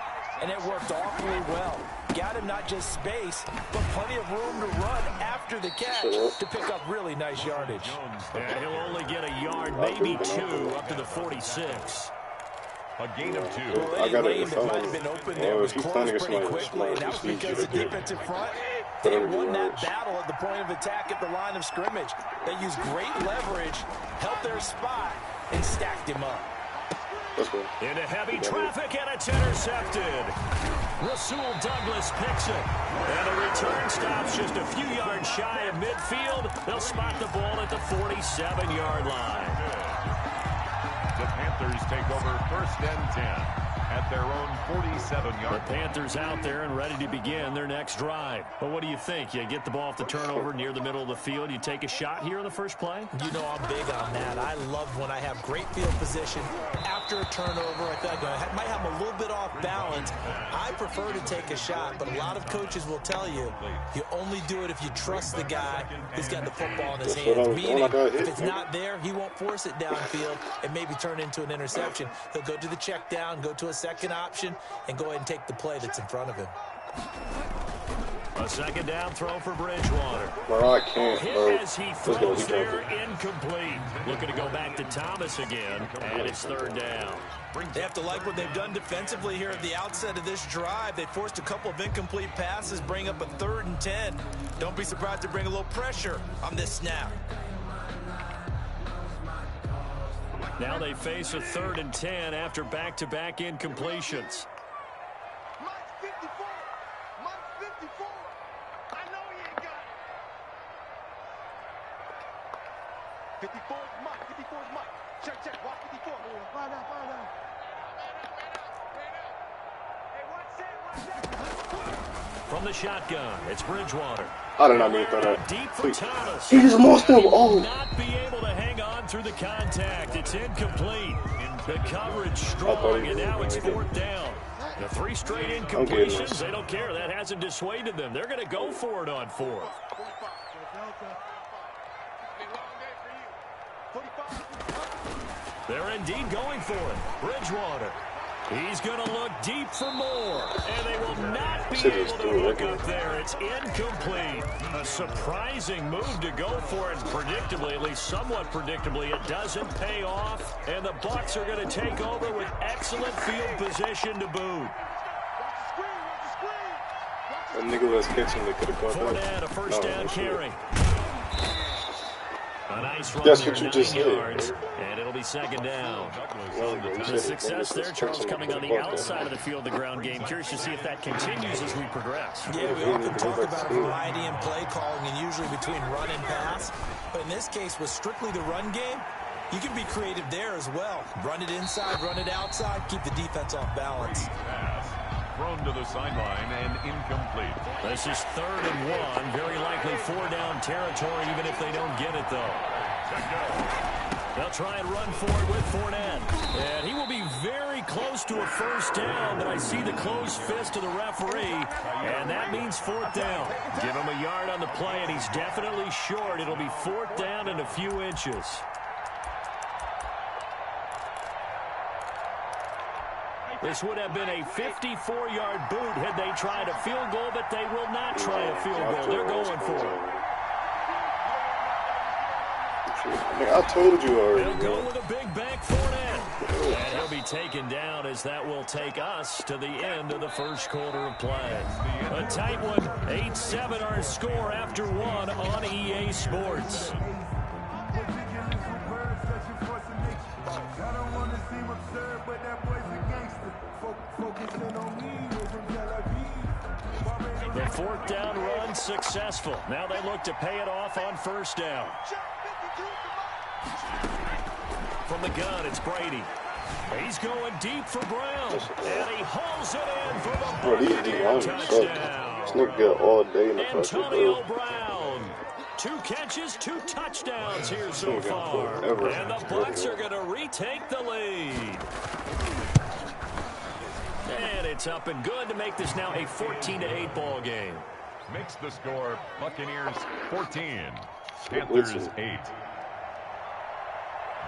and it worked awfully well. Got him not just space, but plenty of room to run after the catch to pick up really nice yardage. Yeah, he'll only get a yard, maybe 2, up to the 46. A gain of 2. Well, I got lane it. that might have been open there was closed pretty quickly, and that was because the defensive front, they won that battle at the point of attack at the line of scrimmage. They used great leverage, held their spot, and stacked him up. Into heavy traffic, and it's intercepted. Rasul Douglas picks it. And the return stops just a few yards shy of midfield. They'll spot the ball at the 47-yard line. The Panthers take over 1st and 10 at their own 47-yard. The Panthers out there and ready to begin their next drive. But what do you think? You get the ball off the turnover near the middle of the field. You take a shot here in the first play? You know I'm big on that. I love when I have great field position. After a turnover, I feel like I might have a little bit off balance. I prefer to take a shot, but a lot of coaches will tell you, you only do it if you trust the guy who's got the football in his hands. Meaning, if it's not there, he won't force it downfield and maybe turn into an interception. He'll go to the check down, go to a second option, and go ahead and take the play that's in front of him. A second down throw for Bridgewater. Well, I can't, bro. As he throws there, incomplete. Looking to go back to Thomas again, and it's 3rd down. They have to like what they've done defensively here at the outset of this drive. They forced a couple of incomplete passes, bring up a 3rd and 10. Don't be surprised to bring a little pressure on this snap. Now they face a 3rd and 10 after back-to-back incompletions. Mike 54. Mike 54. I know you ain't got it. 54 is Mike. 54 is Mike. Check. Watch 54. Find out. Hey, watch it. From the shotgun, it's Bridgewater. I did not mean for that. Deep for Thomas. He just lost him. Oh. Not be able to hang on through the contact. It's incomplete. The coverage strong, and now it's 4th down. The 3 straight incompletions, they don't care. That hasn't dissuaded them. They're going to go for it on 4th. They're indeed going for it. Bridgewater. He's going to look deep for more, and they will not be able to look up there. It's incomplete. A surprising move to go for it. Predictably, at least somewhat predictably, it doesn't pay off, and the Bucs are going to take over with excellent field position to boot. That nigga was catching, they could have caught that. Fournette, a first down carry. A nice run That's there, what you 9 just said, yards, and it'll be second down. The success there, Charles, coming on the outside of the field, the ground game. Curious to see if that continues as we progress. Yeah, we often talk about a variety in play calling and usually between run and pass. But in this case, with strictly the run game, you can be creative there as well. Run it inside, run it outside, keep the defense off balance. Thrown to the sideline and incomplete. This is 3rd and 1. Very likely 4-down territory, even if they don't get it, though. They'll try and run for it with Fournette. And he will be very close to a first down, but I see the closed fist of the referee, and that means 4th down. Give him a yard on the play, and he's definitely short. It'll be 4th down and a few inches. This would have been a 54-yard boot had they tried a field goal, but they will not try a field goal. They're going for it. I told you already. They'll go with a big bank Fournette. And he'll be taken down as that will take us to the end of the first quarter of play. A tight one, 8-7 our score after 1 on EA Sports. The 4th down run successful. Now they look to pay it off on first down. From the gun, it's Brady. He's going deep for Brown. And he hauls it in for the Buccaneers touchdown. This nigga got all day in the Antonio Brown. 2 catches, 2 touchdowns here so far. And the Bucs are going to retake the lead. And it's up and good to make this now a 14-8 ball game. Makes the score Buccaneers 14, Panthers 8.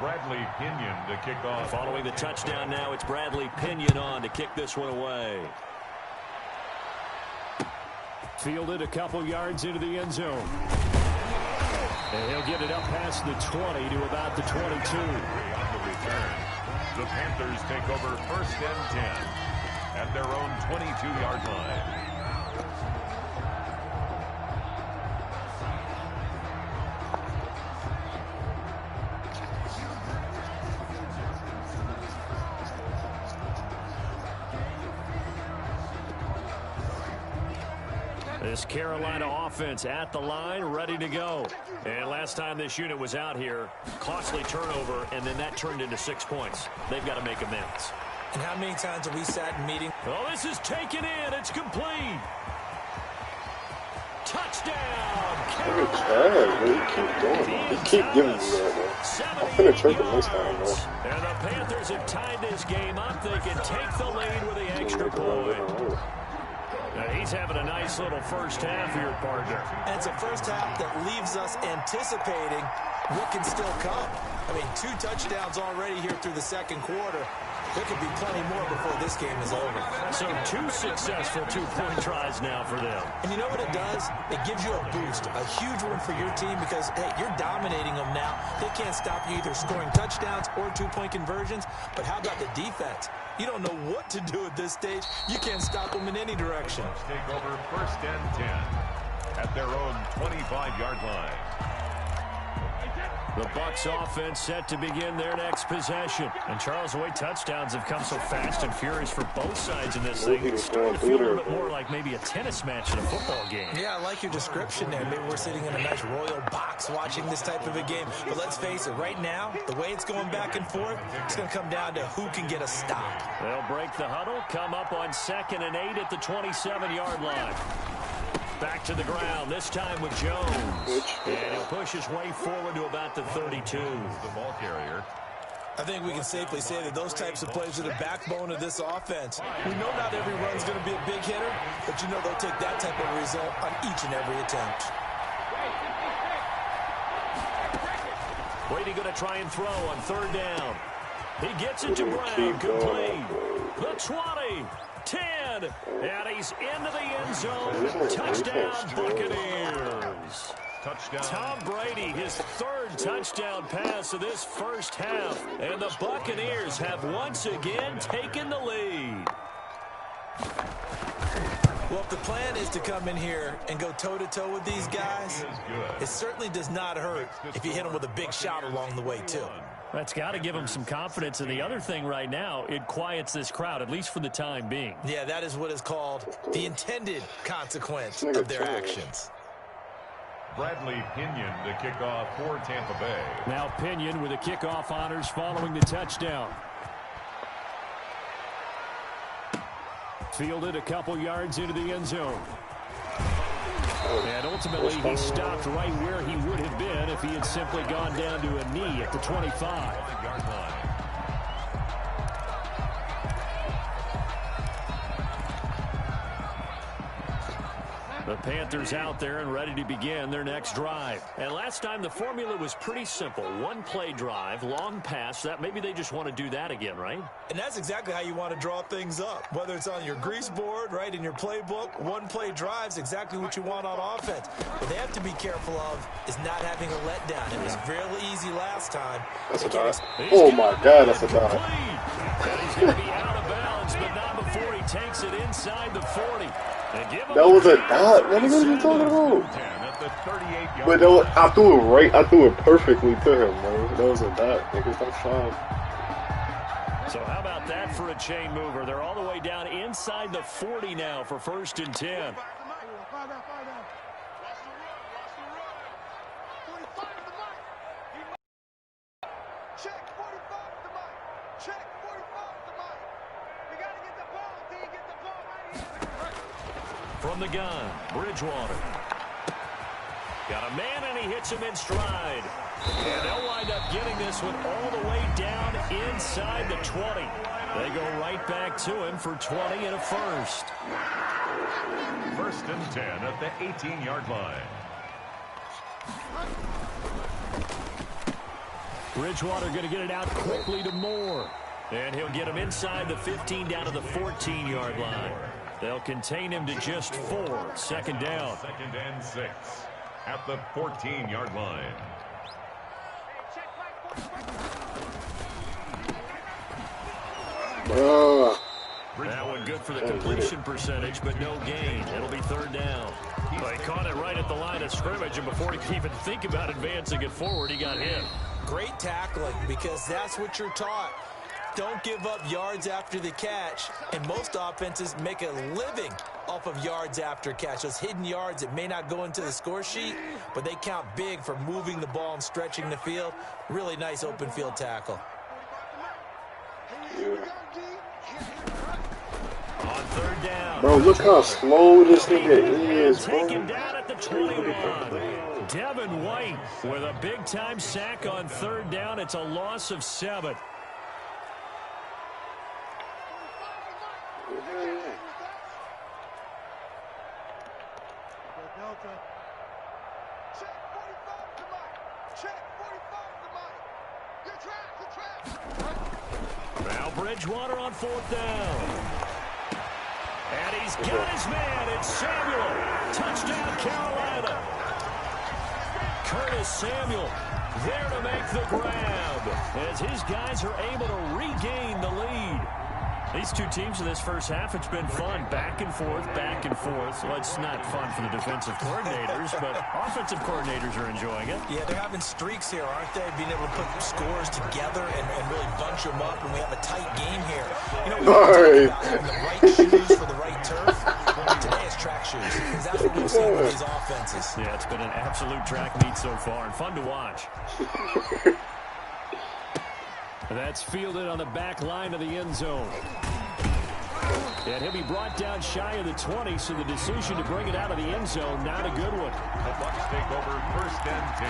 Bradley Pinion to kick off. Following the touchdown now, it's Bradley Pinion on to kick this one away. Fielded a couple yards into the end zone. And he'll get it up past the 20 to about the 22. On the return, the Panthers take over 1st and 10 at their own 22-yard line. This Carolina offense at the line, ready to go. And last time this unit was out here, costly turnover, and then that turned into 6 points. They've got to make amends. And how many times have we sat in meetings? Oh, this is taken in. It's complete. Touchdown. He keep doing it. He keep giving me that, though. I'm finna trade him this time, though. And the Panthers have tied this game up. They can take the lead with the extra point. Now he's having a nice little first half here, partner. And it's a first half that leaves us anticipating what can still come. I mean, 2 touchdowns already here through the second quarter. There could be plenty more before this game is over. So 2 successful 2-point tries now for them. And you know what it does? It gives you a boost, a huge one for your team because, hey, you're dominating them now. They can't stop you either scoring touchdowns or 2-point conversions. But how about the defense? You don't know what to do at this stage. You can't stop them in any direction. Take over 1st and 10 at their own 25-yard line. The Bucs offense set to begin their next possession. And Charles, the way touchdowns have come so fast and furious for both sides in this thing, it's starting to feel a little bit more like maybe a tennis match in a football game. Yeah, I like your description there. Maybe we're sitting in a nice royal box watching this type of a game. But let's face it, right now, the way it's going back and forth, it's going to come down to who can get a stop. They'll break the huddle, come up on 2nd and 8 at the 27-yard line. Back to the ground, this time with Jones. And he'll push his way forward to about the 32. The ball carrier. I think we can safely say that those types of plays are the backbone of this offense. We know not every run's going to be a big hitter, but you know they'll take that type of result on each and every attempt. Brady going to try and throw on 3rd down. He gets it to Brown, complete. The 20. 10, and he's into the end zone. Touchdown, Buccaneers. Touchdown. Tom Brady, his 3rd touchdown pass of this first half, and the Buccaneers have once again taken the lead. Well, if the plan is to come in here and go toe-to-toe with these guys, it certainly does not hurt if you hit them with a big shot along the way, too. That's got to give them some confidence. And the other thing right now, it quiets this crowd, at least for the time being. Yeah, that is what is called the intended consequence of their actions. Bradley Pinion to kick off for Tampa Bay. Now Pinion with the kickoff honors following the touchdown. Fielded a couple yards into the end zone. And ultimately, he stopped right where he would have been if he had simply gone down to a knee at the 25. The Panthers out there and ready to begin their next drive. And last time the formula was pretty simple. One play drive, long pass. That maybe they just want to do that again, right? And that's exactly how you want to draw things up. Whether it's on your grease board, right, in your playbook, one play drive is exactly what you want on offense. What they have to be careful of is not having a letdown. It was really easy last time. That's a dot. Oh my God, that's a dot. And he's going to be out of bounds, but not before he takes it inside the 40. That was a dot. What are you talking about? But I threw it right. I threw it perfectly to him, bro. That was a dot. Nigga, stop trying. So how about that for a chain mover? They're all the way down inside the 40 now for 1st and 10. From the gun, Bridgewater. Got a man, and he hits him in stride. And they'll wind up getting this one all the way down inside the 20. They go right back to him for 20 and a first. 1st and 10 at the 18-yard line. Bridgewater going to get it out quickly to Moore. And he'll get him inside the 15 down to the 14-yard line. They'll contain him to just 4. 2nd down. 2nd and 6 at the 14-yard line. That one good for the completion percentage, but no gain. It'll be 3rd down. Well, he caught it right at the line of scrimmage, and before he could even think about advancing it forward, he got hit. Great tackling, because that's what you're taught. Don't give up yards after the catch, and most offenses make a living off of yards after catch. Those hidden yards that may not go into the score sheet, but they count big for moving the ball and stretching the field. Really nice open field tackle. On 3rd down. Bro, look how slow this nigga is, bro. Taken down at the 21. Devin White with a big-time sack on 3rd down. It's a loss of 7. Now Bridgewater on 4th down. And he's got his man. It's Samuel. Touchdown, Carolina. Curtis Samuel there to make the grab as his guys are able to regain the lead. These two teams in this first half, it's been fun. Back and forth, back and forth. Well, it's not fun for the defensive coordinators, but offensive coordinators are enjoying it. Yeah, they're having streaks here, aren't they? Being able to put scores together and really bunch them up, and we have a tight game here. You know, we talk about the right shoes for the right turf. Today is track shoes, because that's what we've seen with these offenses. Yeah, it's been an absolute track meet so far, and fun to watch. That's fielded on the back line of the end zone. And he'll be brought down shy of the 20, so the decision to bring it out of the end zone, not a good one. The Bucs take over 1st and 10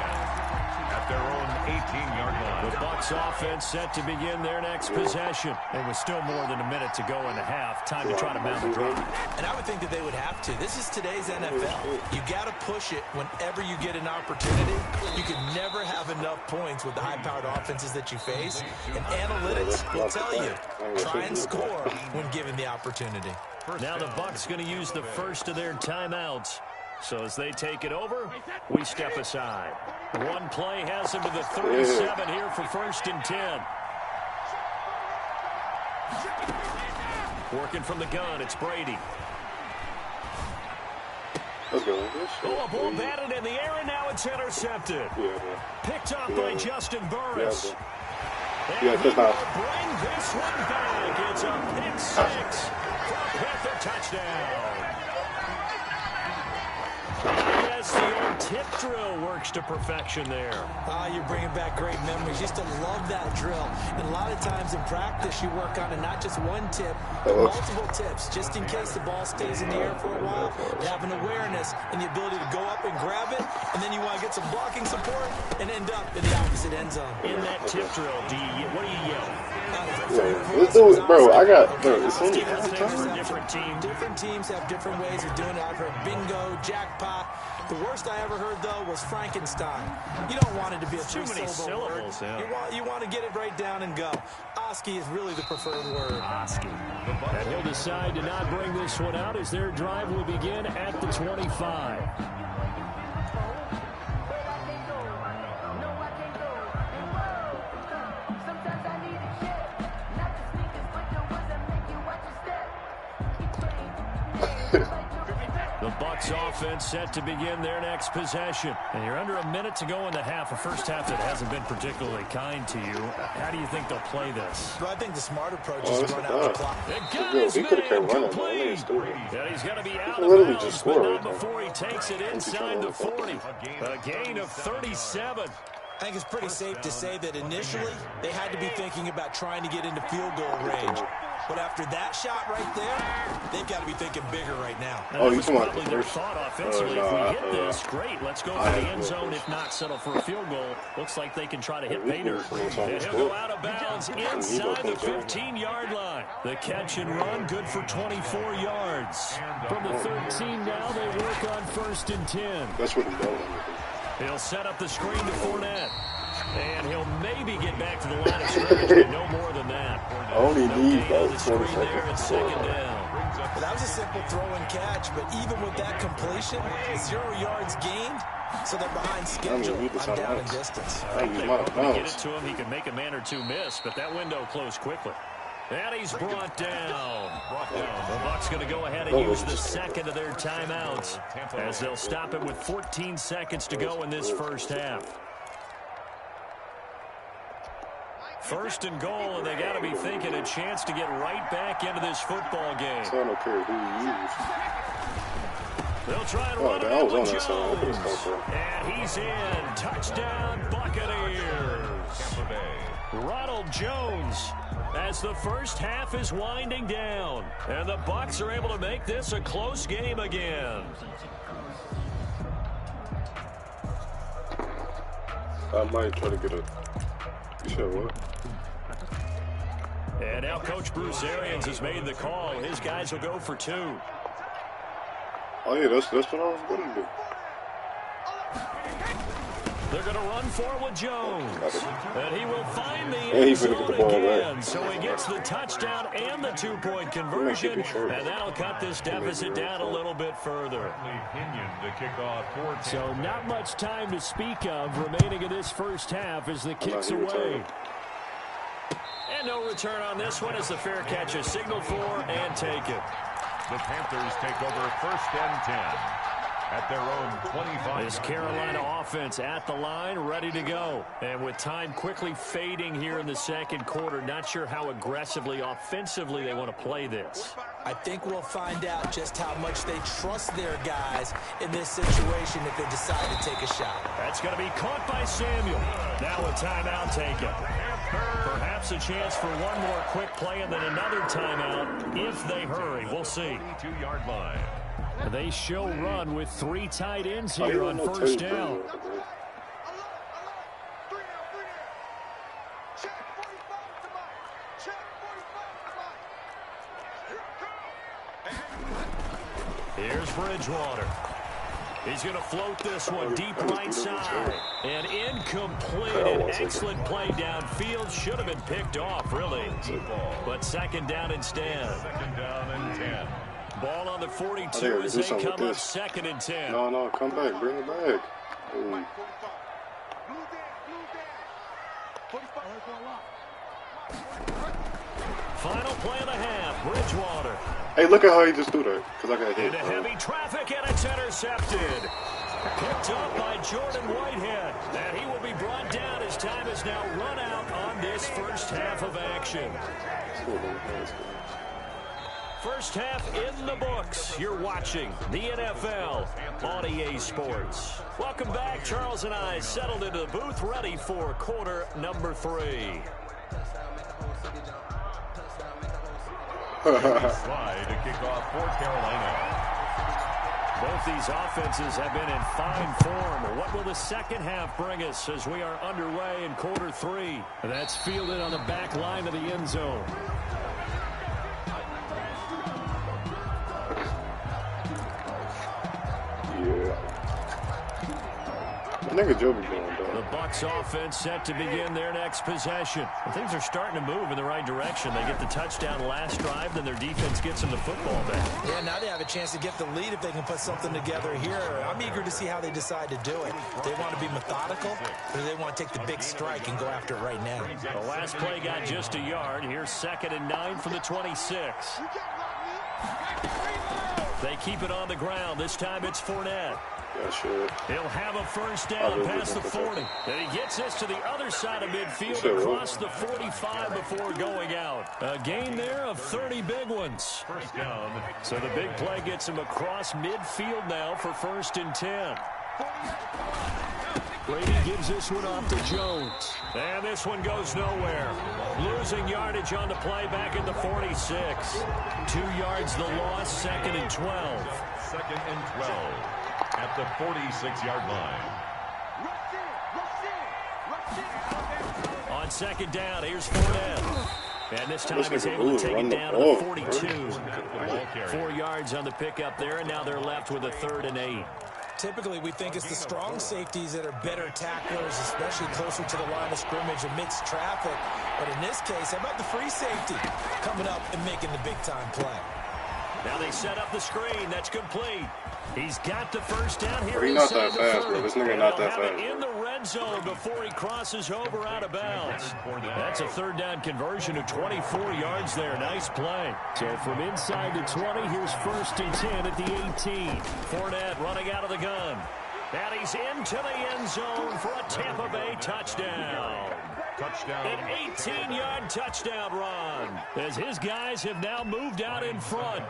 at their own 18-yard line. The Bucs offense set to begin their next possession. It was still more than a minute to go in the half. Time to try to mount the drive. And I would think that they would have to. This is today's NFL. You got to push it whenever you get an opportunity. You can never have enough points with the high-powered offenses that you face. And analytics will tell you, try and score when given the opportunity. Now the Bucs going to use the first of their timeouts. So as they take it over, we step aside. One play has them to the 37 here for 1st and 10. Working from the gun, it's Brady. Let's go. Oh, a ball batted in the air, and now it's intercepted. Picked up by Justin Burris. Yeah, and he will bring this one back. It's a pick six for a Panther touchdown. Yes, the old tip drill works to perfection there. You're bringing back great memories. Used to love that drill. And a lot of times in practice, you work on it, not just one tip, but multiple tips, just in case the ball stays in the air for a while. You have an awareness and the ability to go up and grab it, and then you want to get some blocking support and end up in the opposite end zone. In that tip drill, what do you yell? Let's do it, bro. It's only Different teams have different ways of doing it. I've heard bingo, jackpot. The worst I ever heard, though, was Frankenstein. You don't want it to be a too many syllables. You want to get it right down and go. Oski is really the preferred word. Oski. And he'll decide to not bring this one out as their drive will begin at the 25. The Bucs offense set to begin their next possession. And you're under a minute to go in the half, a first half that hasn't been particularly kind to you. How do you think they'll play this? Well, I think the smart approach is to run out the clock. He could have kept running. Yeah, he's going to be out of bounds, but not before he takes it inside the 40. A gain of 37. I think it's pretty safe to say that initially they had to be thinking about trying to get into field goal range. But after that shot right there, they've got to be thinking bigger right now. And that was probably their thought offensively. If we hit this, great. Let's go for the end zone. If not, settle for a field goal. Looks like they can try to hit pay dirt. And he'll go out of bounds inside the 15-yard line. The catch and run, good for 24 yards. From the 13 now, they work on 1st and 10. That's what he does. He'll set up the screen to Fournette. And he'll maybe get back to the line of scrimmage, but no more than that. Only need the screen there at 2nd down. Well, that was a simple throw and catch, but even with that completion, 0 yards gained, so they're behind schedule. I'm down in distance. They get it to him. He can make a man or two miss, but that window closed quickly. And he's brought down. The Bucs going to go ahead and use the second of their timeouts as they'll stop it with 14 seconds to go in this first half. 1st and goal, and they got to be thinking a chance to get right back into this football game. So I don't care who you use. They'll try and run it with Jones. And he's in. Touchdown, Buccaneers. Ronald Jones as the first half is winding down. And the Bucs are able to make this a close game again. I might try to get a... You said what? And now Coach Bruce Arians has made the call. His guys will go for 2. Oh, yeah, that's what I was going to do. They're going to run forward Jones. And he will find the end zone again. So he gets the touchdown and the 2-point conversion. And that'll cut this deficit down a little bit further. So not much time to speak of remaining in this first half as the kick's away. And no return on this one as the fair catch is signaled for and taken. The Panthers take over 1st and 10 at their own 25. This Carolina offense at the line, ready to go. And with time quickly fading here in the second quarter, not sure how aggressively, offensively they want to play this. I think we'll find out just how much they trust their guys in this situation if they decide to take a shot. That's going to be caught by Samuel. Now a timeout taken. Perhaps a chance for one more quick play and then another timeout if they hurry. We'll see. 22-yard line. They show run with 3 tight ends here on 1st down. Here's Bridgewater. He's going to float this one deep right side. And incomplete. An excellent play downfield. Should have been picked off, really. But 2nd down instead. 2nd down and 10. Ball on the 42 as they come up 2nd and 10. No, come back. Bring it back. Ooh. Final play of the half. Bridgewater Hey, look at how he just threw that. Because I got hit. Into heavy traffic, and it's intercepted. Picked up by Jordan Whitehead. And he will be brought down as time is now run out on this first half of action. First half in the books. You're watching the NFL on EA Sports. Welcome back. Charles and I settled into the booth, ready for quarter number 3. Slide to kick off for Carolina. Both these offenses have been in fine form. What will the second half bring us as we are underway in quarter 3? That's fielded on the back line of the end zone. Nigga Joe be going down. The Bucs offense set to begin their next possession. And things are starting to move in the right direction. They get the touchdown last drive, then their defense gets them the football back. Yeah, now they have a chance to get the lead if they can put something together here. I'm eager to see how they decide to do it. They want to be methodical, or do they want to take the big strike and go after it right now? The last play got just a yard. Here's 2nd and 9 from the 26. They keep it on the ground. This time it's Fournette. Yeah, sure. He'll have a first down past the 40. And he gets this to the other side of midfield across the 45 before going out. A gain there of 30 big ones. First down. So the big play gets him across midfield now for 1st and 10. Brady gives this one off to Jones. And this one goes nowhere. Losing yardage on the play back at the 46. 2 yards the loss, 2nd and 12. 2nd and 12 at the 46-yard line. On 2nd down, here's Fournette. And this time he's able to take it down to the 42. 4 yards on the pickup there, and now they're left with a 3rd and 8. Typically, we think it's the strong safeties that are better tacklers, especially closer to the line of scrimmage amidst traffic. But in this case, how about the free safety coming up and making the big-time play? Now they set up the screen. That's complete. He's got the first down here. He's not that fast, bro. This nigga not that fast. In the red zone before he crosses over out of bounds. That's a 3rd down conversion of 24 yards there. Nice play. So from inside the 20, here's 1st and 10 at the 18. Fournette running out of the gun. And he's into the end zone for a Tampa Bay touchdown. An 18-yard touchdown run as his guys have now moved out in front.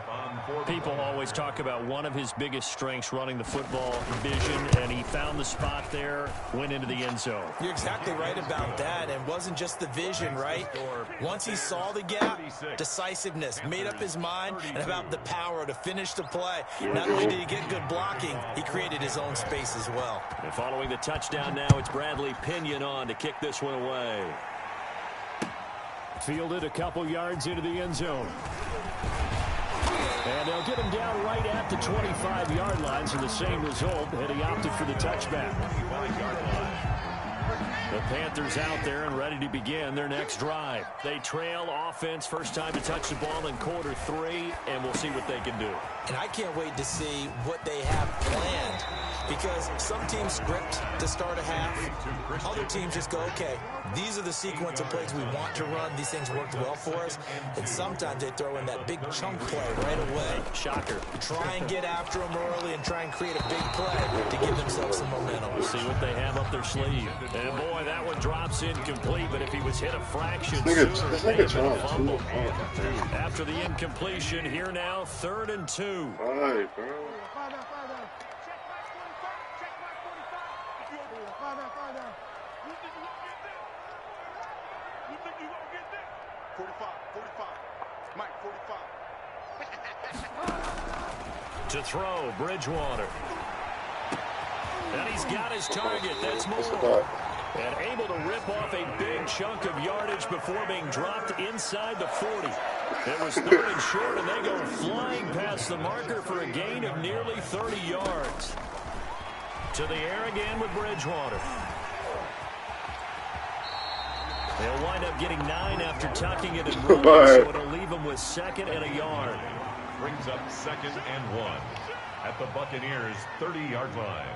People always talk about one of his biggest strengths running the football, vision, and he found the spot there, went into the end zone. You're exactly right about that, and wasn't just the vision, right? Once he saw the gap, decisiveness, made up his mind, and about the power to finish the play. Not only did he get good blocking, he created his own space as well. And following the touchdown now, it's Bradley Pinion on to kick this one away. Fielded a couple yards into the end zone. And they'll get him down right at the 25-yard line, so the same result, and he opted for the touchback. The Panthers out there and ready to begin their next drive. They trail offense, first time to touch the ball in quarter 3, and we'll see what they can do. And I can't wait to see what they have planned, because some teams script to start a half. Other teams just go, okay, these are the sequence of plays we want to run. These things worked well for us. And sometimes they throw in that big chunk play right away. Shocker. Try and get after them early and try and create a big play to give themselves some momentum. We'll see what they have up their sleeve. And boy, that one drops incomplete, but if he was hit a fraction sooner, fumble. After the incompletion, here now, 3rd and 2. All right, bro. To throw, Bridgewater. And he's got his target. That's Moore. And able to rip off a big chunk of yardage before being dropped inside the 40. It was 3rd and short, and they go flying past the marker for a gain of nearly 30 yards. To the air again with Bridgewater. They'll wind up getting 9 after tucking it and running, so it'll leave them with 2nd and a yard. Brings up 2nd and 1 at the Buccaneers' 30-yard line.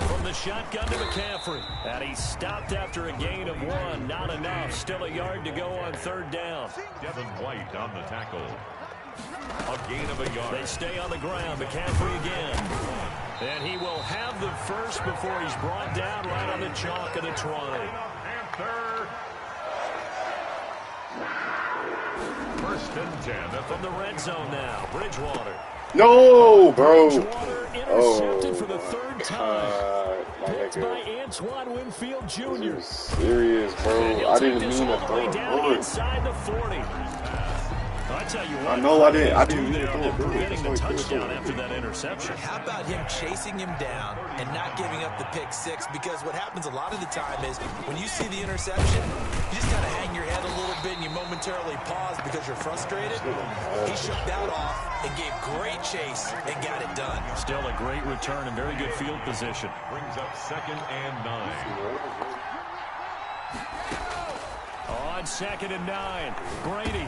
From from the shotgun to McCaffrey. And he stopped after a gain of 1. Not enough. Still a yard to go on 3rd down. Devin White on the tackle. A gain of a yard. They stay on the ground. McCaffrey again. And he will have the first before he's brought down right on the chalk of the 20. Panther. 1st and 10. From the red zone now. Bridgewater. No, bro. Bridgewater intercepted for the 3rd time. God, Picked by Antoine Winfield Jr. Serious, bro. I didn't mean to throw a bullet. Inside the 40. I tell you what, I know I didn't mean to throw a bullet. Preventing the touchdown after that interception. How about him chasing him down and not giving up the pick 6? Because what happens a lot of the time is when you see the interception, you just kind of hang your head a little bit and you momentarily pause because you're frustrated. He shook that off and gave great chase and got it done. Still a great return and very good field position. Brings up 2nd and 9. On 2nd and 9, Brady.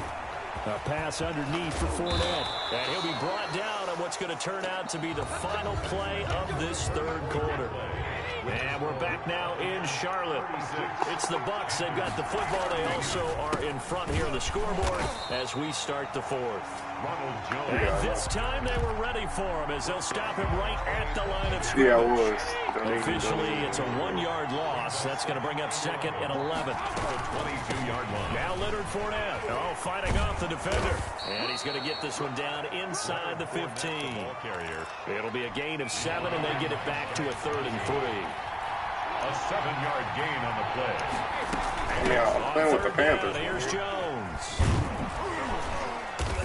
A pass underneath for Fournette. And he'll be brought down on what's going to turn out to be the final play of this 3rd quarter. And we're back now in Charlotte. It's the Bucs. They've got the football. They also are in front here on the scoreboard as we start the 4th. And this time they were ready for him as they'll stop him right at the line of scrimmage. Yeah, it was. Officially, it's a 1-yard loss. That's going to bring up 2nd and 11. The 22-yard line. Now Leonard Fournette. Oh, fighting off the defender. And he's going to get this one down inside the 15. Ball carrier. It'll be a gain of 7, and they get it back to a 3rd and 3. A 7-yard gain on the play. Yeah, I'm playing with the Panthers. Here's Jones.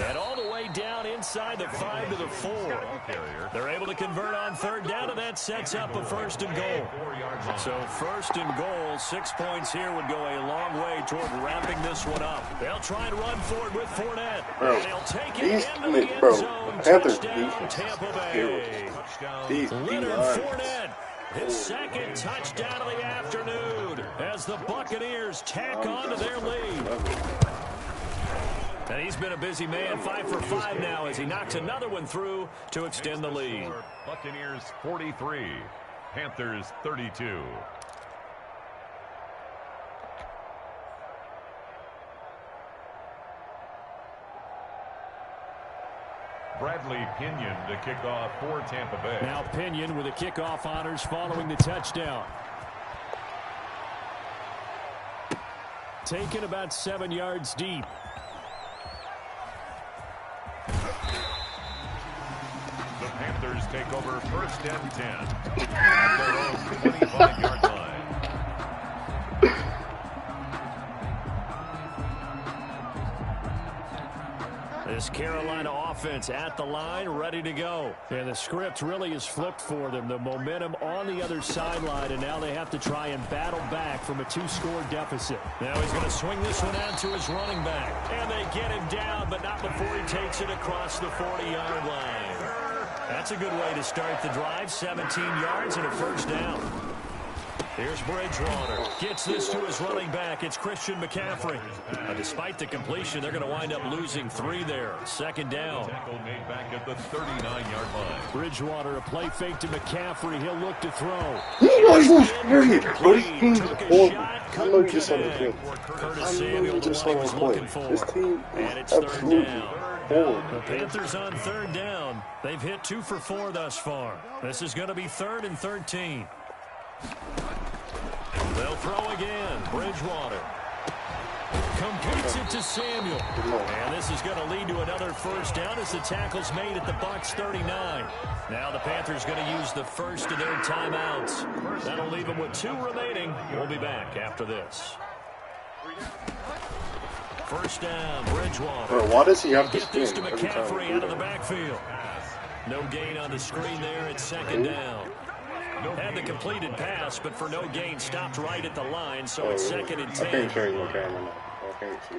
And all the way down inside the 5 to the 4. They're able to convert on 3rd down, and that sets up a 1st and goal. So 1st and goal, 6 points here would go a long way toward wrapping this one up. They'll try and run forward with Fournette. Bro, They'll take it into the end bro, zone. Panthers Touchdown, Tampa Bay. These Leonard D-lines. Fournette. His 2nd touchdown of the afternoon as the Buccaneers tack on to their lead. And he's been a busy man, 5 for 5 now as he knocks another one through to extend the lead. Buccaneers 43, Panthers 32. Bradley Pinion to kick off for Tampa Bay. Now Pinion with the kickoff honors following the touchdown. Taken about 7 yards deep. The Panthers take over 1st and 10 at their own 25-yard line. This Carolina offense at the line, ready to go. And the script really is flipped for them. The momentum on the other sideline, and now they have to try and battle back from a 2-score deficit. Now he's going to swing this one out to his running back. And they get him down, but not before he takes it across the 40-yard line. That's a good way to start the drive. 17 yards and a 1st down. Here's Bridgewater. Gets this to his running back. It's Christian McCaffrey. Despite the completion, they're going to wind up losing 3 there. 2nd down. Tackle made back at the 39-yard line. Bridgewater, a play fake to McCaffrey. He'll look to throw. I know you just saw the clip. Curtis Samuel, the one he was looking for. This team And is it's 3rd absolutely down. horrible. The Panthers on 3rd down. They've hit 2 for 4 thus far. This is going to be 3rd and 13. They'll throw again. Bridgewater completes it to Samuel. And this is going to lead to another 1st down as the tackle's made at the Bucs 39. Now the Panthers going to use the first of their timeouts. That'll leave them with 2 remaining. We'll be back after this. 1st down, Bridgewater. Bro, why does he have to Get this to spin every time? McCaffrey out of the backfield. No gain on the screen there. It's 2nd down. Had the completed pass, but for no gain, stopped right at the line, so it's 2nd and 10. I can't change my camera now. I can't see.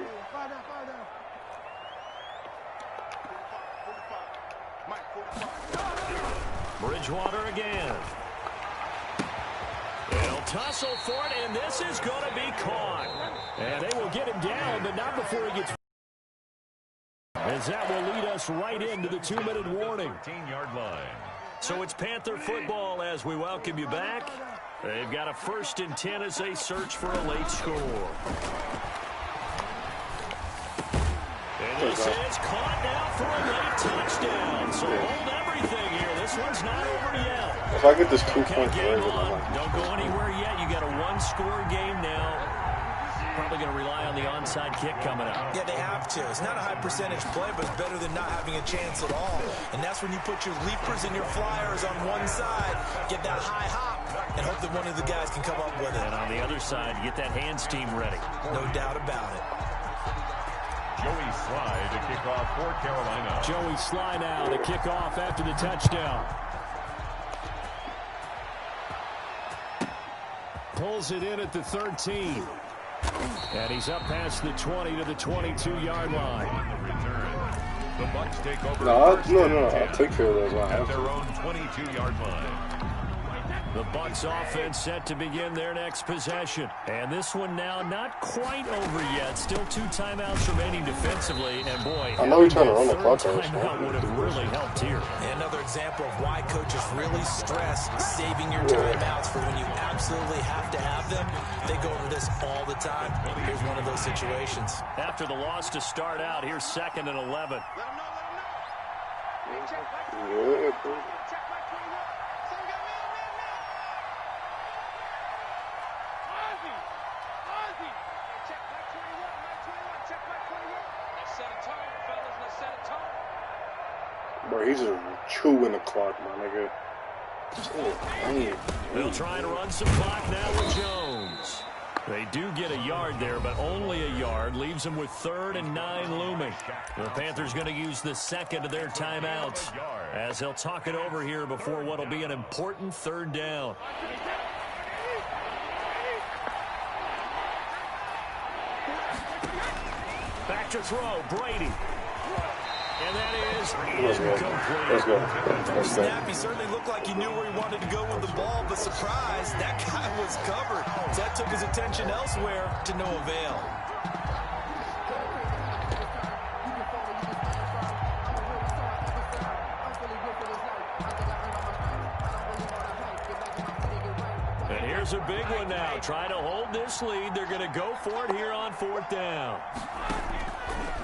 Bridgewater again. They'll tussle for it, and this is going to be caught. And they will get him down, but not before he gets... As that will lead us right into the 2-minute warning. 13-yard line. So it's Panther football as we welcome you back. They've got a 1st and 10 as they search for a late score. And this is caught now for a late touchdown. So hold everything here. This one's not over yet. If I get this 2 points later, don't go anywhere yet. You got a 1-score game now. Probably going to rely on the onside kick coming up. Yeah, they have to. It's not a high percentage play, but it's better than not having a chance at all. And that's when you put your leapers and your flyers on one side, get that high hop, and hope that one of the guys can come up with it. And on the other side, get that hands team ready. No doubt about it. Joey Sly to kick off for Carolina. Joey Sly now to kick off after the touchdown. Pulls it in at the 13. And he's up past the 20 to the 22-yard line. On the return, the Bucs take over. No, I'll take care of those lines. At their own 22-yard line. The Bucs offense set to begin their next possession. And this one now not quite over yet. Still 2 timeouts remaining defensively. And boy, I know we're trying to run the clock. Timeout would have really helped here. And another example of why coaches really stress saving your timeouts for when you absolutely have to have them. They go over this all the time. Here's one of those situations. After the loss to start out, here's 2nd and 11. Yeah, bro. Bro, he's just chewing the clock, my nigga. They'll try and run some clock now with Jones. They do get a yard there, but only a yard. Leaves them with 3rd and 9 looming. The Panthers going to use the 2nd of their timeouts as they'll talk it over here before what will be an important 3rd down. Back to throw, Brady. And that is incomplete. Let's go. Snap, he certainly looked like he knew where he wanted to go with the ball, but surprise, that guy was covered. So that took his attention elsewhere to no avail. And here's a big one now. Trying to hold this lead. They're going to go for it here on 4th down.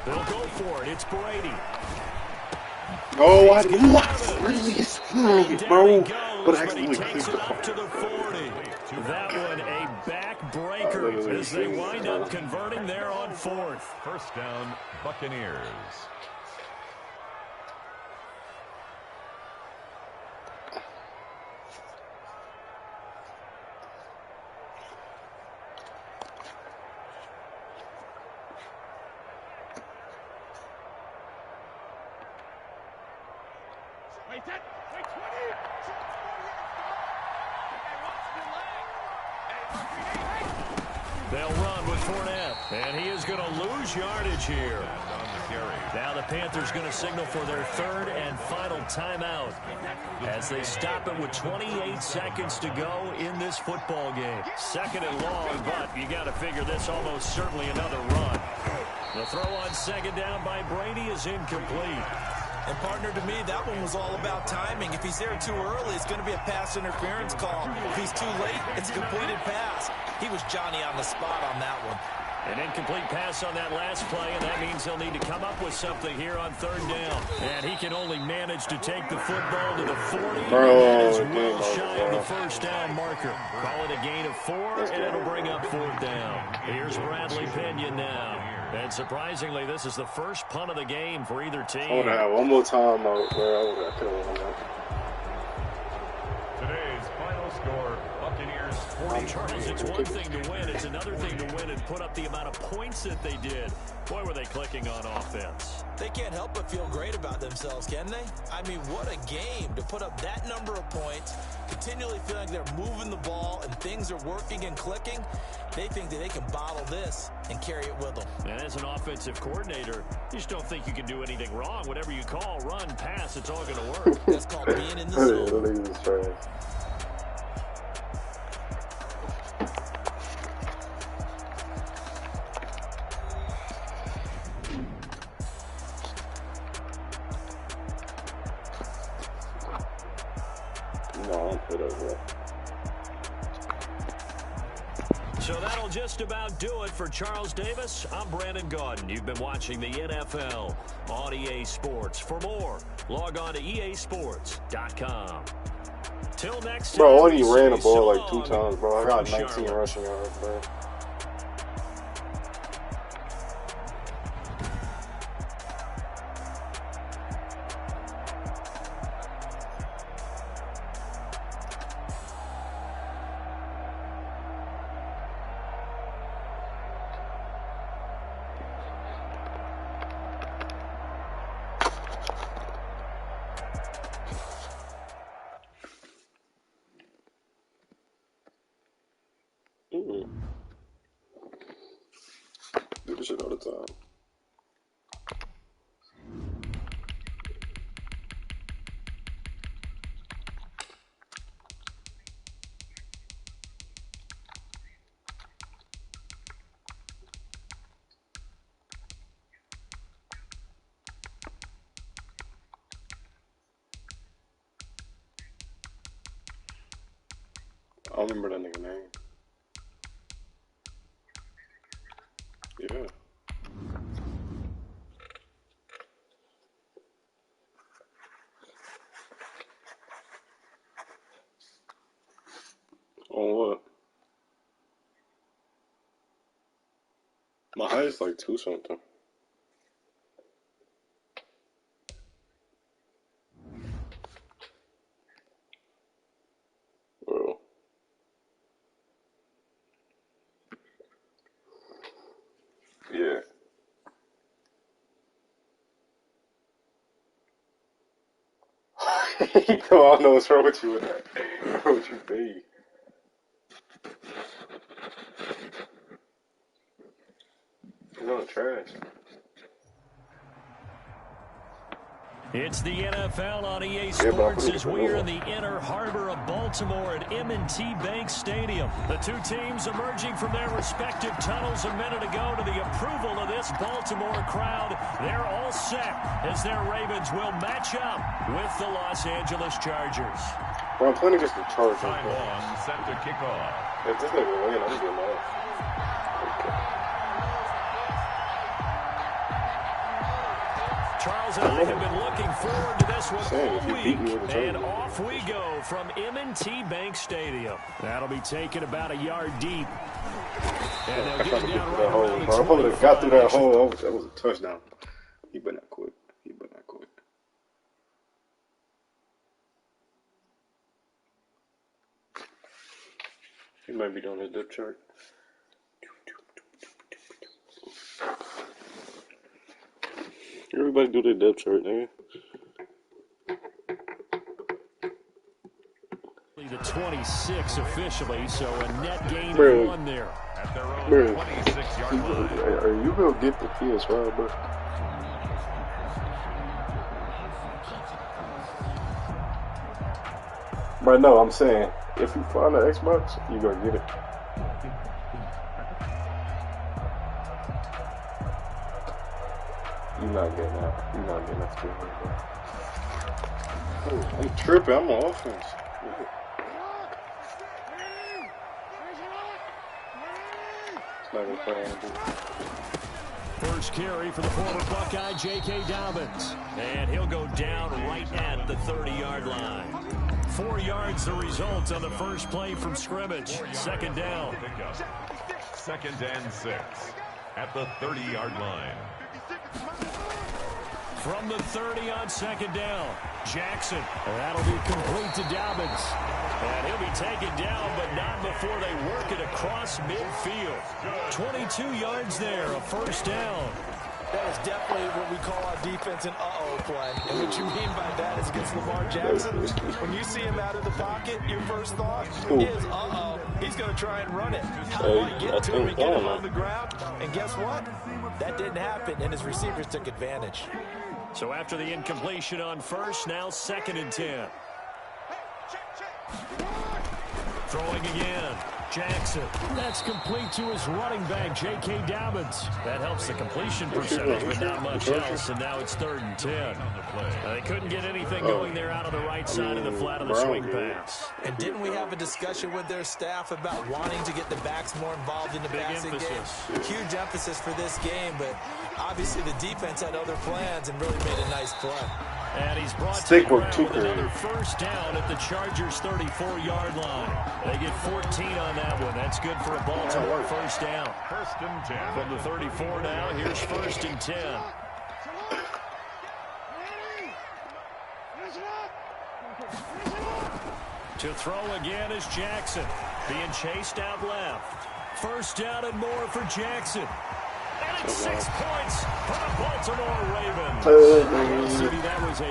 They'll go for it. It's Brady. Oh, I release him, bro. But actually, he takes it up to the 40. That one a backbreaker as they wind up converting there on 4th. 1st down, Buccaneers. They'll run with Fournette, and he is going to lose yardage here. Now the Panthers going to signal for their 3rd and final timeout as they stop it with 28 seconds to go in this football game. 2nd and long, but you got to figure this almost certainly another run. The throw on 2nd down by Brady is incomplete. And partner, to me, that one was all about timing. If he's there too early, it's going to be a pass interference call. If he's too late, it's a completed pass. He was Johnny on the spot on that one. An incomplete pass on that last play, and that means he'll need to come up with something here on 3rd down. And he can only manage to take the football to the 40. That is well shy of the 1st down marker. Call it a gain of 4, and it'll bring up 4th down. Here's Bradley Pinion now. And surprisingly, this is the first punt of the game for either team. I want to have one more time where I would have killed him. Today's final score, Buccaneers 40. Charles, it's one thing to win. It's another thing to win and put up the amount of points that they did. Boy, were they clicking on offense. They can't help but feel great about themselves, can they? I mean, what a game to put up that number of points, continually feeling like they're moving the ball and things are working and clicking. They think that they can bottle this and carry it with them. And as an offensive coordinator, you just don't think you can do anything wrong. Whatever you call, run, pass, it's all going to work. That's called being in the zone. No, I don't play that well. So that'll just about do it for Charles Davis. I'm Brandon Gaudin. You've been watching the NFL on EA Sports. For more, log on to easports.com. Till next time. Bro, I only ran the ball like 2 times, bro. I got 19 rushing yards, bro. Do this shit all the time. I don't remember that nigga name. Yeah. On what? My highest like 2 something. Well. Yeah. I don't know what's wrong with you with that. What's wrong with you, babe? It's on the trash. It's the NFL on EA Sports as we are in the inner harbor of Baltimore at M&T Bank Stadium. The two teams emerging from their respective tunnels a minute ago to the approval of this Baltimore crowd. They're all set as their Ravens will match up with the Los Angeles Chargers. Bro, I'm playing against the Chargers. Time on, set to kick off. If this nigga win, I'm getting off. Okay. Charles and I have been looking forward to this one all week, and off we go from M&T Bank Stadium. That'll be taken about a yard deep. And they'll get it down right around the 20. I would have got through that hole. That was a touchdown. He better not quit. He better not quit. He might be doing his depth chart. Everybody do their depth chart, nigga. The 26 officially, so a net gain of 1 there. At their own 26-yard line. Are you gonna get the PS5, bro? Bro, no, I'm saying, if you find the Xbox, you gonna get it. You're not getting that. You're not getting that skill, bro. Oh, I'm tripping. I'm on offense. Yeah. It's not even playing. First carry for the former Buckeye, J.K. Dobbins. And he'll go down right at the 30-yard line. 4 yards the result on the first play from scrimmage. Second down. Second and 6 at the 30-yard line. From the 30 on second down, Jackson. And that'll be complete to Dobbins. And he'll be taken down, but not before they work it across midfield. 22 yards there, a first down. That is definitely what we call our defense an uh-oh play. And what you mean by that is against Lamar Jackson. When you see him out of the pocket, your first thought is, uh-oh, he's going to try and run it. How do I get to him and get him on the ground? And guess what? That didn't happen, and his receivers took advantage. So after the incompletion on first, now 2nd and 10. Throwing again. Jackson. That's complete to his running back, J.K. Dobbins. That helps the completion percentage, but not much else, and now it's 3rd and 10. They couldn't get anything going there out of the right side of the flat of the swing pass. And didn't we have a discussion with their staff about wanting to get the backs more involved in the passing game? Huge emphasis for this game, but obviously the defense had other plans and really made a nice play. And he's brought to the ground with another first down at the Chargers' 34-yard line. They get 14 on that one. That's good for a Baltimore first down. 1st and 10. From the 34 now, here's 1st and 10. To throw again is Jackson. Being chased out left. First down and more for Jackson. And it's 6 points for the Baltimore Ravens. That was a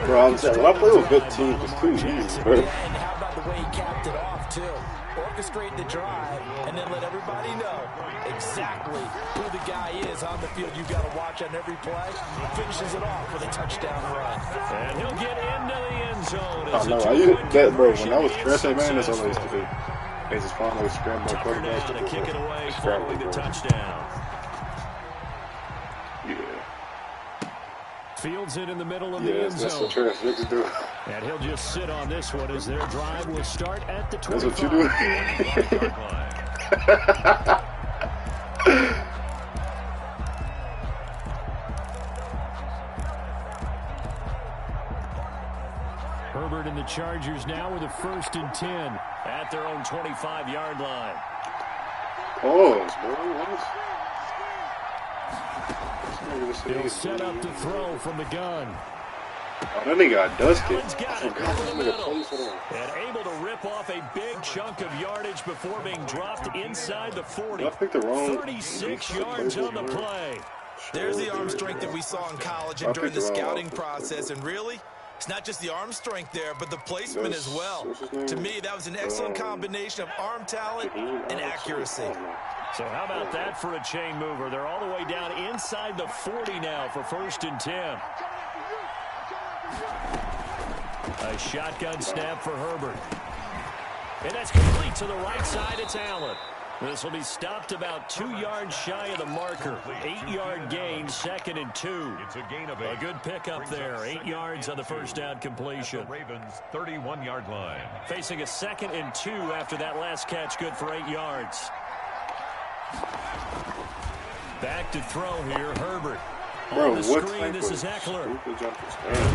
bro, I'm saying, when I play with good teams, it's too easy, bro. And how about the way he capped it off, too? Orchestrate the drive and then let everybody know exactly who the guy is on the field. You've got to watch on every play. Finishes it off with a touchdown run. And he'll get into the end zone. I know. I used that, bro. When I was stressing, man, that's all I used to do. They just finally scramble the quarterback to kick it away following the touchdown. Fields it in the middle of the end zone. That's what transfix do. And he'll just sit on this one as their drive will start at the 25. That's what you do. Herbert and the Chargers now with a 1st and 10 at their own 25-yard line. Pause, bro. What is... He'll set up the throw from the gun. Oh, that nigga got dusted. And able to rip off a big chunk of yardage before being dropped inside the 40. 36 yards on the play. There's the arm strength that we saw in college and during the scouting process. And really, it's not just the arm strength there, but the placement as well. To me, that was an excellent combination of arm talent and accuracy. So how about that for a chain mover? They're all the way down inside the 40 now for 1st and 10. A shotgun snap for Herbert. And that's complete to the right side. It's Allen. This will be stopped about 2 yards shy of the marker. 8-yard gain, 2nd and 2. It's a gain of 8. A good pickup there. 8 yards on the first down completion. The Ravens' 31-yard line. Facing a 2nd and 2 after that last catch, good for 8 yards. Back to throw here, Herbert. Bro, on the screen, this is Eckler.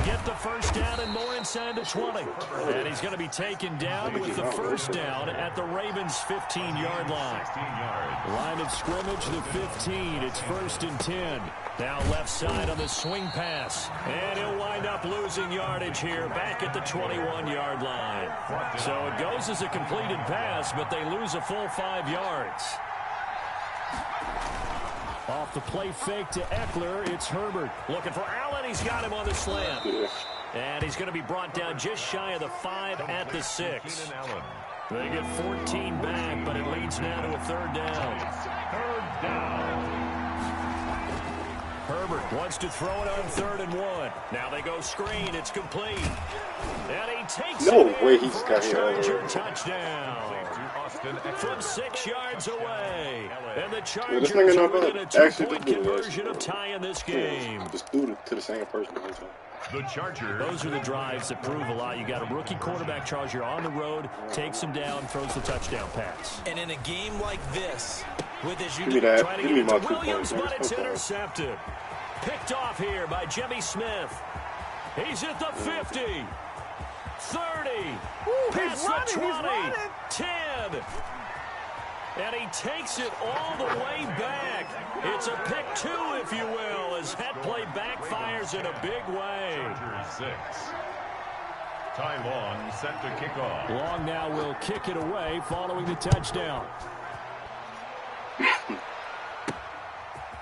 Get the first down and more inside the 20. And he's going to be taken down with the first down at the Ravens' 15-yard line. Line of scrimmage, the 15. It's 1st and 10. Now left side on the swing pass. And he'll wind up losing yardage here back at the 21-yard line. So it goes as a completed pass, but they lose a full 5 yards. Off the play fake to Eckler, it's Herbert. Looking for Allen, he's got him on the slant. And he's going to be brought down just shy of the 5 at the 6. They get 14 back, but it leads now to a 3rd down. 3rd down. Herbert wants to throw it on 3rd and 1. Now they go screen, it's complete. And he takes it way in he's for got a here. Charger touchdown. From 6 yards away. And the Chargers are in a 2-point conversion of tying this game. Just do it to the same person. The Chargers. Those are the drives that prove a lot. You got a rookie quarterback, Charger, on the road, takes him down, throws the touchdown pass. And in a game like this, with his Give me that. trying to Give me get my it to 2 Williams, points. but it's intercepted. Picked off here by Jimmy Smith. He's at the 50. 30. Past the 20. 10. And he takes it all the way back. It's a pick 2, if you will, as that play backfires in a big way. Chargers 6. Ty Long set to kick off. Long now will kick it away following the touchdown.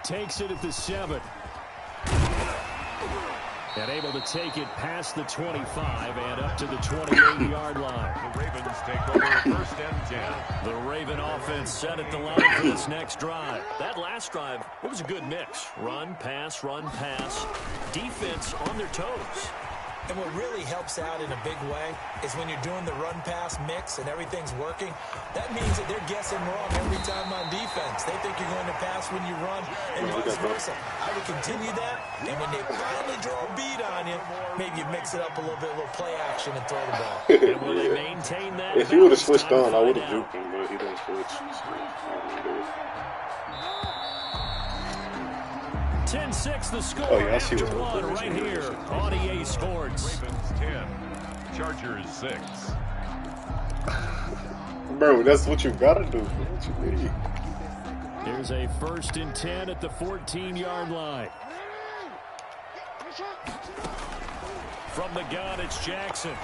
Takes it at the 7. And able to take it past the 25 and up to the 28-yard line. The Ravens take over 1st and 10. The Raven offense set at the line for this next drive. That last drive, it was a good mix. Run, pass, defense on their toes. And what really helps out in a big way is when you're doing the run-pass mix and everything's working, that means that they're guessing wrong every time on defense. They think you're going to pass when you run and vice versa. I would continue that, and when they finally draw a beat on you, maybe you mix it up a little bit, a little play action and throw the ball. And will they maintain that? If he would have switched on, I would have juked him, but he didn't switch. 10-6 the score. Oh, yeah, I see after what one right here on EA Sports. Ravens 10, Chargers 6. Bro, that's what you gotta do. What you mean? Here's a 1st and 10 at the 14-yard line. From the gun, it's Jackson.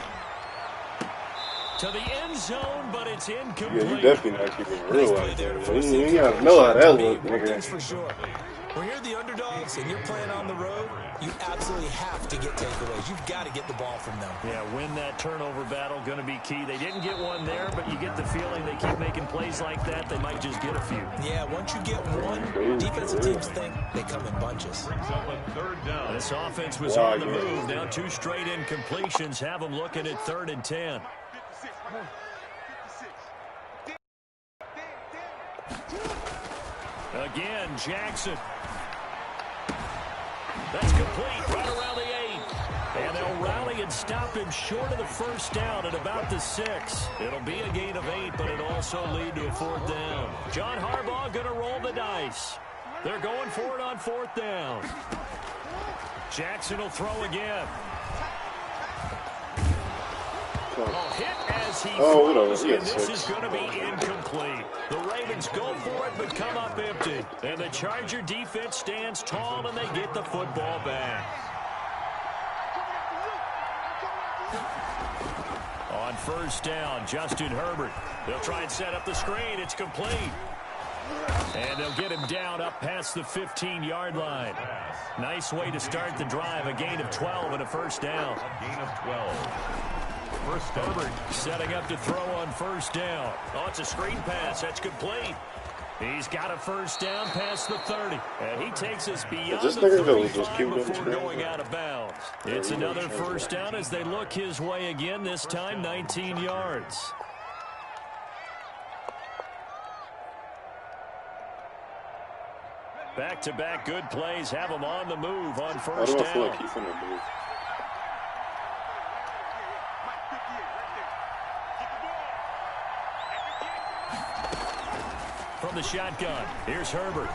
To the end zone, but it's incomplete. Yeah, you definitely not keeping it real out there. You gotta know how that look, nigga. For sure. When you're the underdogs and you're playing on the road, you absolutely have to get takeaways. You've got to get the ball from them. Yeah, win that turnover battle, going to be key. They didn't get one there, but you get the feeling they keep making plays like that, they might just get a few. Yeah, once you get one, defensive teams think they come in bunches. Brings up a 3rd down. This offense was on the move. Now 2 straight incompletions have them looking at 3rd and 10. Again, Jackson. That's complete right around the 8. And they'll rally and stop him short of the 1st down at about the 6. It'll be a gain of 8, but it'll also lead to a 4th down. John Harbaugh going to roll the dice. They're going for it on 4th down. Jackson will throw again. Hit as he throws, and this is going to be incomplete. The Ravens go for it, but come up empty. And the Charger defense stands tall, and they get the football back. On 1st down, Justin Herbert. They'll try and set up the screen. It's complete. And they'll get him down up past the 15-yard line. Nice way to start the drive. A gain of 12 and a 1st down. A gain of 12. First Herbert setting up to throw on 1st down. Oh, it's a screen pass. That's complete. He's got a 1st down past the 30. And he takes us beyond the 35 before going out of bounds. It's another 1st down as they look his way again, this time 19 yards. Back-to-back good plays have him on the move on 1st down. I feel like he's gonna move. From the shotgun, here's Herbert.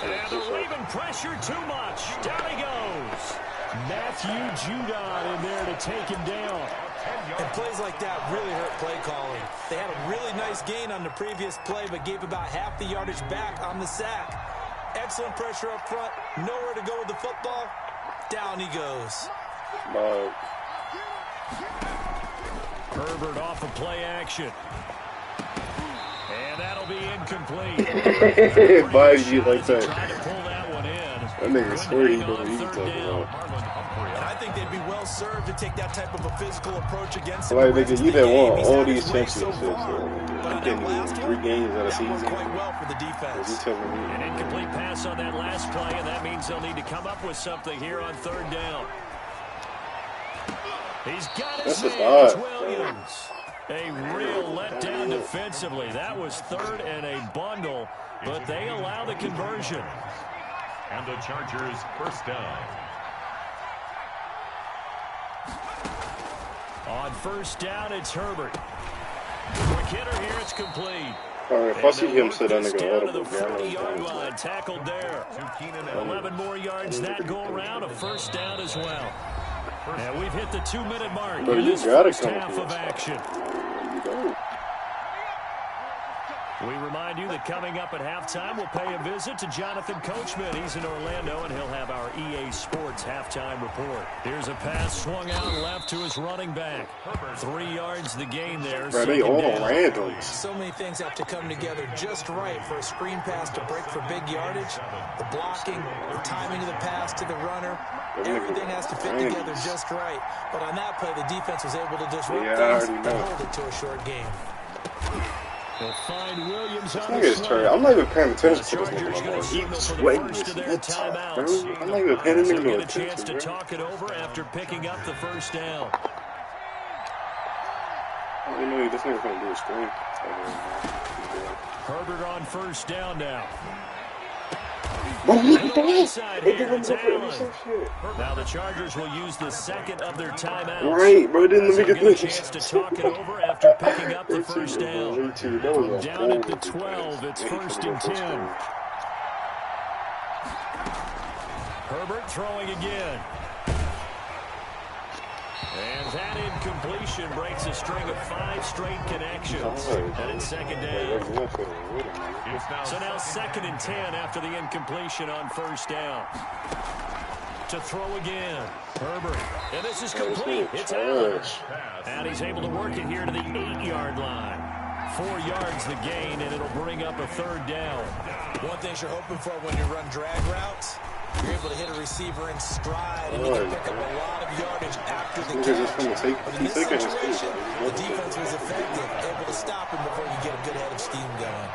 And the Raven pressure too much. Down he goes. Matthew Judon in there to take him down. And plays like that really hurt play calling. They had a really nice gain on the previous play, but gave about half the yardage back on the sack. Excellent pressure up front. Nowhere to go with the football. Down he goes. No. Herbert off of play action. And that'll be incomplete. Why did you like that? Trying to pull that one in. That nigga swear he know what he's talking about. And I think they'd be well served to take that type of a physical approach against him. Like, nigga, you done won all these championships. I'm getting 3 games out of season. Quite well for the defense. You telling me? An incomplete pass on that last play, and that means they'll need to come up with something here on 3rd down. He's got his hands, Williams. A real letdown defensively. That was 3rd and a bundle, but they allow the conversion. And the Chargers 1st down. On 1st down, it's Herbert. Quick hitter here, it's complete. Alright, if I see him sit down, Down to the 40-yard line, tackled there. 11 more yards that go around, a 1st down as well. And we've hit the 2-minute mark in this 1st half of action. We remind you that coming up at halftime, we'll pay a visit to Jonathan Coachman. He's in Orlando, and he'll have our EA Sports halftime report. Here's a pass swung out left to his running back. 3 yards the gain there. Bro, they all random. So many things have to come together just right for a screen pass to break for big yardage. The blocking, the timing of the pass to the runner. Everything has to fit together just right. But on that play, the defense was able to disrupt things and hold it to a short game. They'll find Williams This on nigga the is swing. trash. I'm not even paying attention The to this Chargers nigga no going more. to signal He's for the sweating first his of their nuts off, bro. timeouts. I'm not even paying As him they'll no get a chance attention, to bro. talk it over after picking up the first down. I don't know this nigga's gonna do a screen. Herbert on first down now. Bro, look To at the right that! side It here, didn't it's go for Allen. interception. Now the Chargers will use the second of their timeouts. Right, bro, didn't As let they'll me get a get chance to this. talk it over after picking up the Me first too, down. bro. Me too. That From was a down at the horrible 12, pass. it's Yeah, he first could've and got 10. first Herbert throwing again. And that incompletion breaks a string of 5 straight connections. And it's second down. So now second and 10 after the incompletion on first down. To throw again. Herbert. And this is complete. It's Allen. And he's able to work it here to the 8-yard line. 4 yards the gain, and it'll bring up a third down. One thing you're hoping for when you run drag routes, you're able to hit a receiver in stride, and you can pick up a lot of yardage after the catch. But in this situation, the defense was effective, able to stop him before you get a good head of steam going.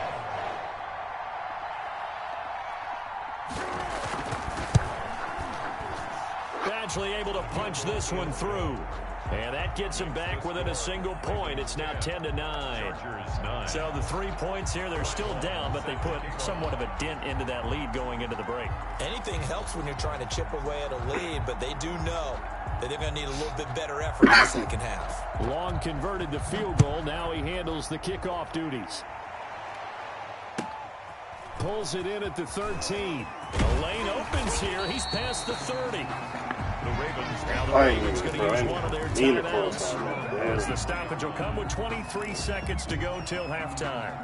Badgley able to punch this one through. And that gets him back within a single point. It's now 10-9. So the 3 points here, they're still down, but they put somewhat of a dent into that lead going into the break. Anything helps when you're trying to chip away at a lead, but they do know that they're going to need a little bit better effort in the second half. Long converted to field goal. Now he handles the kickoff duties. Pulls it in at the 13. The lane opens here. He's past the 30. Now the Ravens going to use one of their timeouts as the stoppage will come with 23 seconds to go till halftime.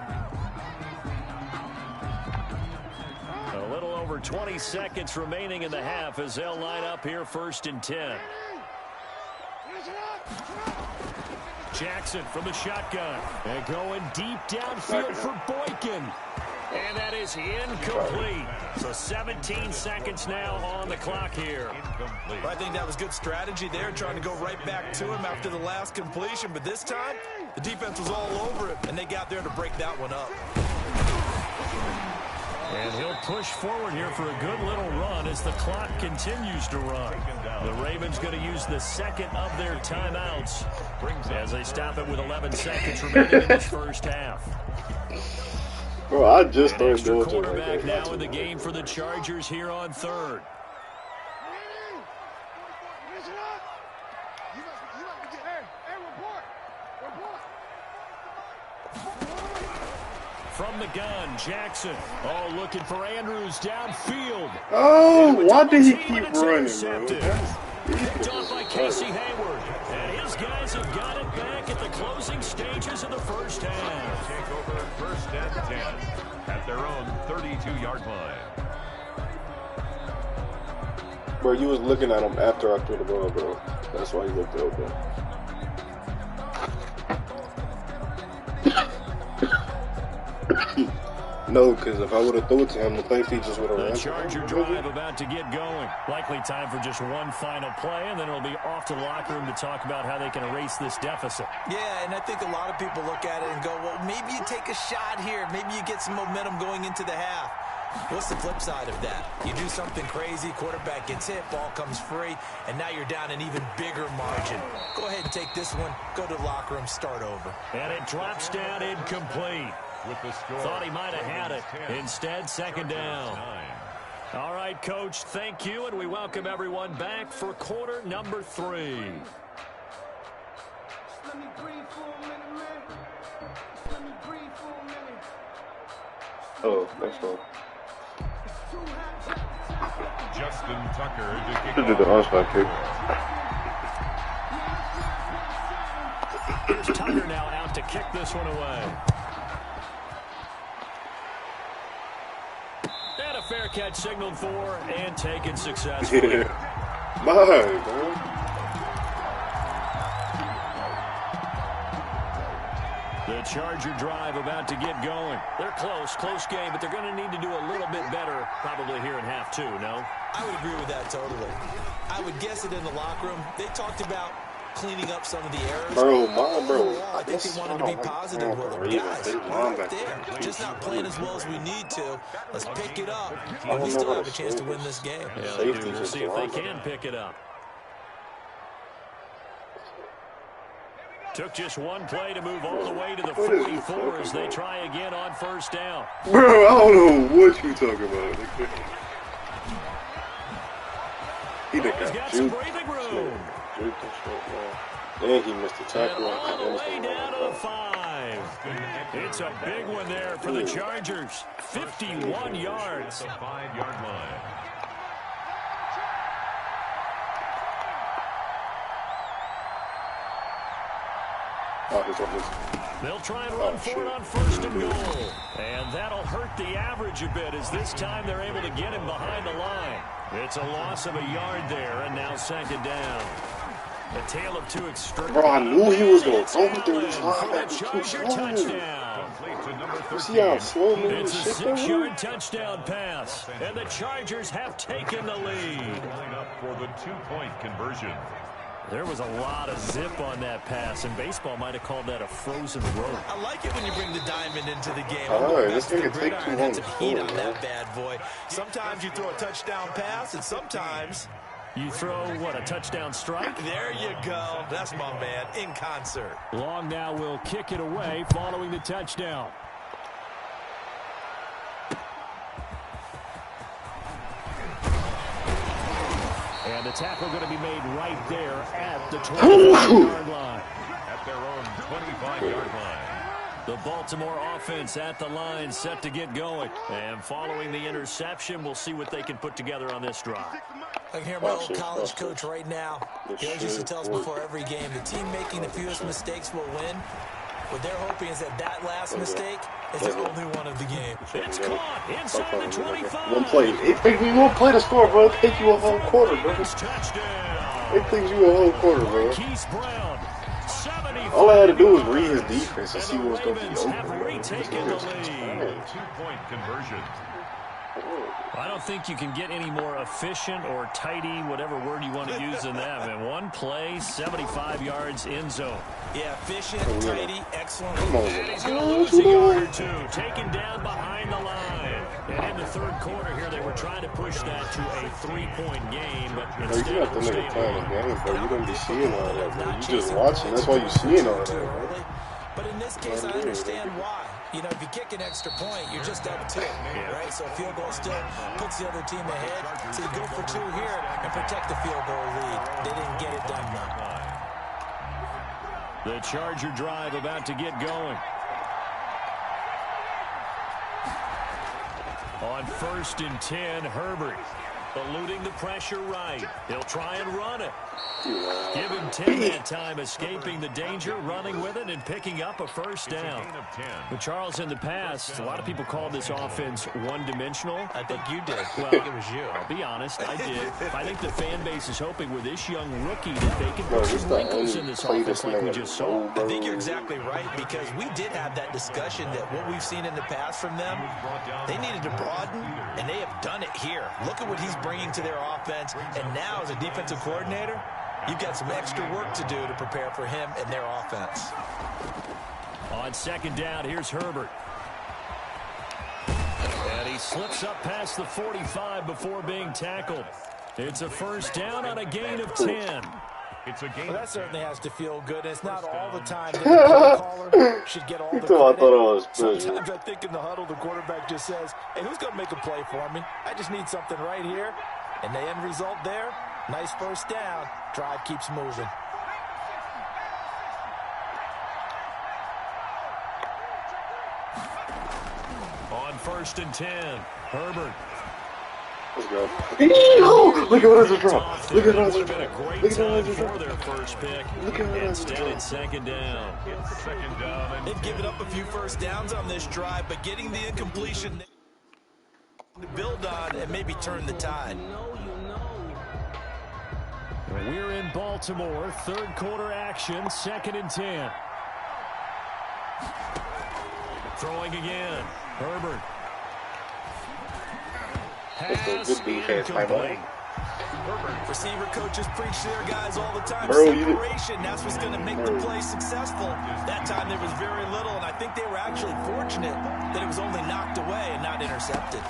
A little over 20 seconds remaining in the half as they'll line up here first and 10. Jackson from the shotgun. And going deep downfield for Boykin. And that is incomplete. So 17 seconds now on the clock here. Well, I think that was good strategy there, trying to go right back to him after the last completion. But this time, the defense was all over it, and they got there to break that one up. And he'll push forward here for a good little run as the clock continues to run. The Ravens going to use the second of their timeouts as they stop it with 11 seconds remaining in this first half. Bro, I just started extra doing quarterback like now in the game for the Chargers here on third. From the gun, Jackson. Oh, looking for Andrews downfield. Oh, why did he keep running, bro? Picked off by Casey Hayward. And his guys have got it back at the closing stages of the first half. Take over first and 10 at their own 32-yard line. Bro, you was looking at him after I threw the ball, bro. That's why you looked open. No, because if I would have threw it to him, the play feed just would have ran. The Charger drive about to get going. Likely time for just one final play, and then it'll be off to the locker room to talk about how they can erase this deficit. Yeah, and I think a lot of people look at it and go, well, maybe you take a shot here. Maybe you get some momentum going into the half. What's the flip side of that? You do something crazy, quarterback gets hit, ball comes free, and now you're down an even bigger margin. Go ahead and take this one, go to the locker room, start over. And it drops down incomplete. With the score, thought he might have had it. Instead, second down. All right, Coach, thank you, and we welcome everyone back for quarter number 3. Let me breathe for a minute, man. Let me breathe for a minute. Oh, that's fine. Justin Tucker to kick Should do the onside kick. Here's Tucker now out to kick this one away. And a fair catch signaled for and taken successfully. Yeah. Bye, bro. The Charger drive about to get going. They're close game, but they're going to need to do a little bit better probably here in half 2, no? I would agree with that totally. I would guess it in the locker room. They talked about cleaning up some of the errors. Bro, I think they wanted to be positive with it. Guys, we're up there. Just not playing as well as we need to. Let's pick it up. We still have a chance to win this game. Yeah, they do. We'll see if they can pick it up. Took just one play to move all the way to the 44 as they try again on first down. Bro, I don't know what you talking about. He's got some breathing room. And he missed the tackle. And all the way down to the 5. It's a big one there for the Chargers. 51 yards. The 5-yard line. They'll try and run for it on first and goal. And that'll hurt the average a bit as this time they're able to get him behind the line. It's a loss of a yard there, and now second down. The tale of two extreme. Bro, I knew he was going to go through the Charger touchdown. See how slow me It's a 6-yard touchdown pass, and the Chargers have taken the lead. Up for the 2-point conversion. There was a lot of zip on that pass, and baseball might have called that a frozen rope. I like it when you bring the diamond into the game. This nigga take too long to heat up that bad boy. Sometimes you throw a touchdown pass, and sometimes you throw, what, a touchdown strike? There you go. That's my man, in concert. Long now will kick it away following the touchdown. And the tackle going to be made right there at the 25-yard line. At their own 25-yard line. The Baltimore offense at the line, set to get going. And following the interception, we'll see what they can put together on this drive. I can hear my old college coach right now. He always used to tell us before every game, the team making the fewest mistakes will win. What they're hoping is that that last mistake is the only one of the game. It's caught inside the 25. One play. It takes me one play to score, bro. It takes you a whole quarter, bro. Touchdown. It takes you a whole quarter, bro. Keith Brown. All I had to do was read his defense and see what was going to be open. Have retaken the lead. 2-point conversion. I don't think you can get any more efficient or tidy, whatever word you want to use in that. And one play, 75 yards in zone. Yeah, efficient, tidy, excellent. And he's going to lose a yard or two, taken down behind the line. And in the third quarter here, they were trying to push that to a 3-point game, but instead you got the nigga playing the game, bro. You don't be seeing all that, bro. You just watching. That's why you seeing all that, bro. But in this case, I understand why. You know, if you kick an extra point, you're just up 2, right? So a field goal still puts the other team ahead. So you go for 2 here and protect the field goal lead. They didn't get it done, though. The Charger drive about to get going. On first and 10, Herbert eluding the pressure right. He'll try and run it. Give him 10 that time, escaping the danger, running with it, and picking up a first down. But Charles, in the past, a lot of people called this offense one-dimensional. I think you did. Well, I think it was you. I'll be honest, I did. I think the fan base is hoping with this young rookie that they can put some wrinkles in this offense like we just saw. I think you're exactly right, because we did have that discussion that what we've seen in the past from them, they needed to broaden, and they have done it here. Look at what he's bringing to their offense, and now as a defensive coordinator, you've got some extra work to do to prepare for him and their offense. On second down, here's Herbert. And he slips up past the 45 before being tackled. It's a first down on a gain of 10. It's a game. Well, that certainly has to feel good. It's not all the time that the caller should get all the credit. I thought it was Sometimes I think in the huddle, the quarterback just says, hey, who's going to make a play for me? I just need something right here. And the end result there, nice first down. Drive keeps moving. On first and 10, Herbert. Let's go. Look at what I just dropped. Look at what I just Would have been a dropped. great Look at what I time just for dropped. their first pick. Look at what I just Instead, dropped. it's second down. It's second down. And They've given up a few first downs on this drive, but getting the incompletion to build on and maybe turn the tide. We're in Baltimore, third quarter action, second and 10. Throwing again, Herbert. That's a good defense, my boy. Receiver coaches preach to their guys all the time. Bro, separation, that's what's going to make the play successful. That time there was very little, and I think they were actually fortunate that it was only knocked away and not intercepted.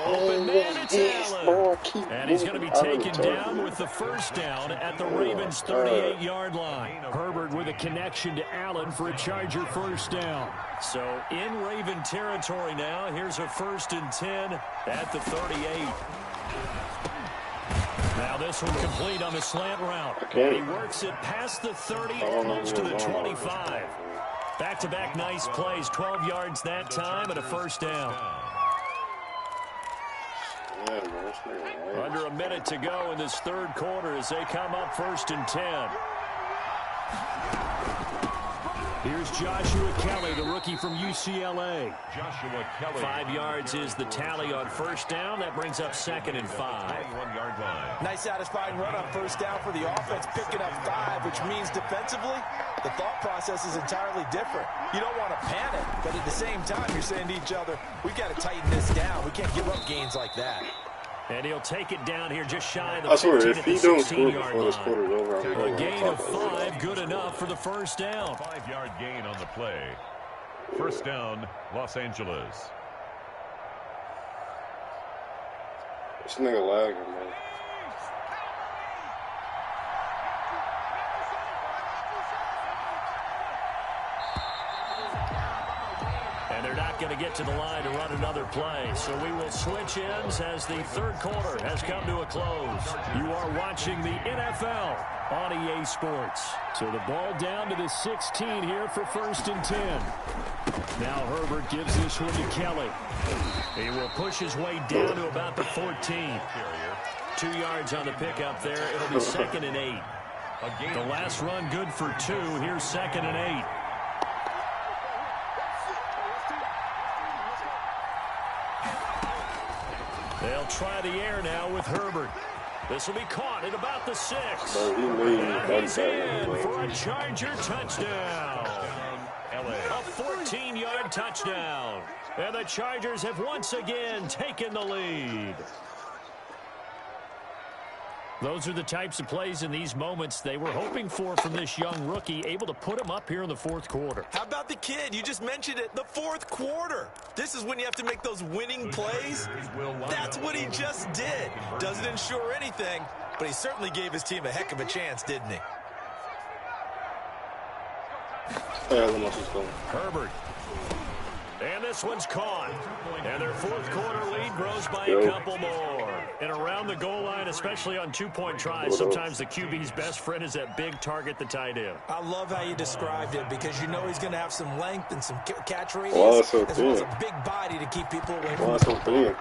Open man, it's Allen. And he's going to be taken down with the first down at the Ravens' 38-yard line. Herbert with a connection to Allen for a Charger first down. So in Raven territory now. Here's a 1st and 10 at the 38. Now this one complete on the slant route. And he works it past the 30, almost to the 25. Back-to-back nice plays, 12 yards that time and a first down. Under a minute to go in this third quarter as they come up 1st and 10. Here's Joshua Kelly, the rookie from UCLA. Joshua Kelly. 5 yards is the tally on first down. That brings up 2nd and 5. 21-yard line. Nice satisfying run on first down for the offense, picking up 5, which means defensively, the thought process is entirely different. You don't want to panic, but at the same time, you're saying to each other, we've got to tighten this down. We can't give up gains like that. And he'll take it down here just shy of the I swear, 15 if at he the don't score 16-yard before this quarter's line. over, I'm A gain of 5, good enough for the first down. 5-yard gain on the play. First down, Los Angeles. This nigga lagging, man. And they're not going to get to the line to run another play. So we will switch ends as the third quarter has come to a close. You are watching the NFL on EA Sports. So the ball down to the 16 here for 1st and 10. Now Herbert gives this one to Kelly. He will push his way down to about the 14. 2 yards on the pickup there. It'll be 2nd and 8. The last run good for 2. Here's 2nd and 8. They'll try the air now with Herbert. This will be caught at about the 6. And he's in for a Charger touchdown. A 14-yard touchdown. And the Chargers have once again taken the lead. Those are the types of plays in these moments they were hoping for from this young rookie, able to put him up here in the fourth quarter. How about the kid? You just mentioned it, the fourth quarter. This is when you have to make those winning plays. That's what he just did. Doesn't ensure anything, but he certainly gave his team a heck of a chance, didn't he? Herbert. And this one's caught. And their fourth quarter lead grows by a couple more. And around the goal line, especially on two-point tries, sometimes the QB's best friend is that big target, the tight end. I love how you described it because you know he's going to have some length and some catch radius, as well as a big body to keep people away from the ball.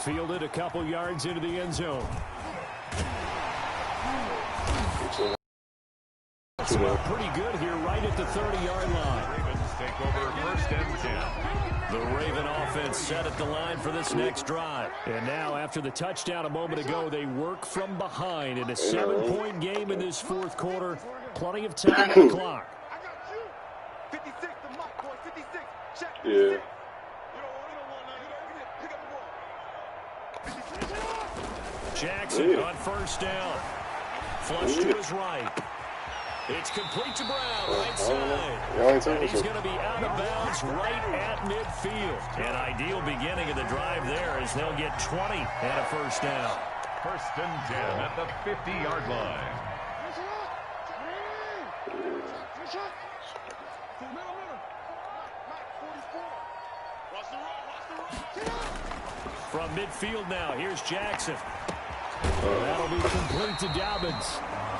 Fielded a couple yards into the end zone. Well, pretty good here right at the 30-yard line. Ravens take over 1st and 10. The Raven offense set at the line for this next drive. And now after the touchdown a moment ago, they work from behind in a 7-point game in this fourth quarter. Plenty of time on the clock. Yeah. Jackson on first down. Flush to his right. It's complete to Brown, right side. And he's going to be out of bounds right at midfield. An ideal beginning of the drive there as they'll get 20 and a first down. 1st and 10 at the 50-yard line. From midfield now, here's Jackson. That'll be complete to Dobbins.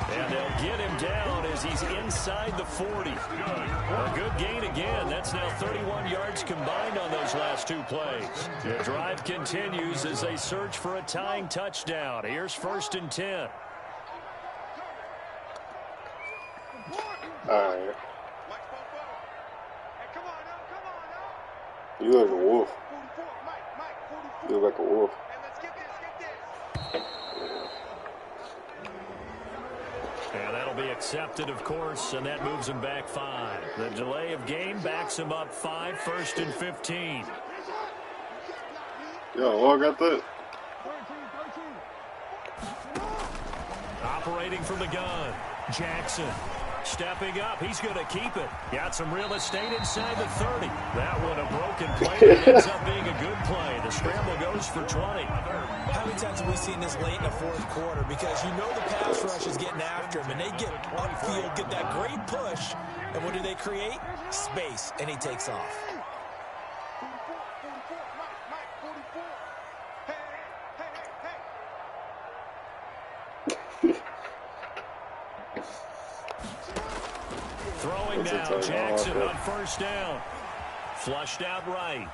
And they'll get him down as he's inside the 40. A good gain again. That's now 31 yards combined on those last 2 plays. The drive continues as they search for a tying touchdown. Here's 1st and 10. All right. You look like a wolf. You look like a wolf. And that'll be accepted, of course, and that moves him back 5. The delay of game backs him up 5, 1st and 15. Yo, I got that. Operating from the gun, Jackson. Stepping up, he's going to keep it. Got some real estate inside the 30. That one a broken play. It ends up being a good play. The scramble goes for 20. How many times have we seen this late in the fourth quarter? Because you know the pass rush is getting after him, and they get upfield, get that great push, and what do they create? Space, and he takes off. Throwing now, Jackson on 1st down. Flushed out right.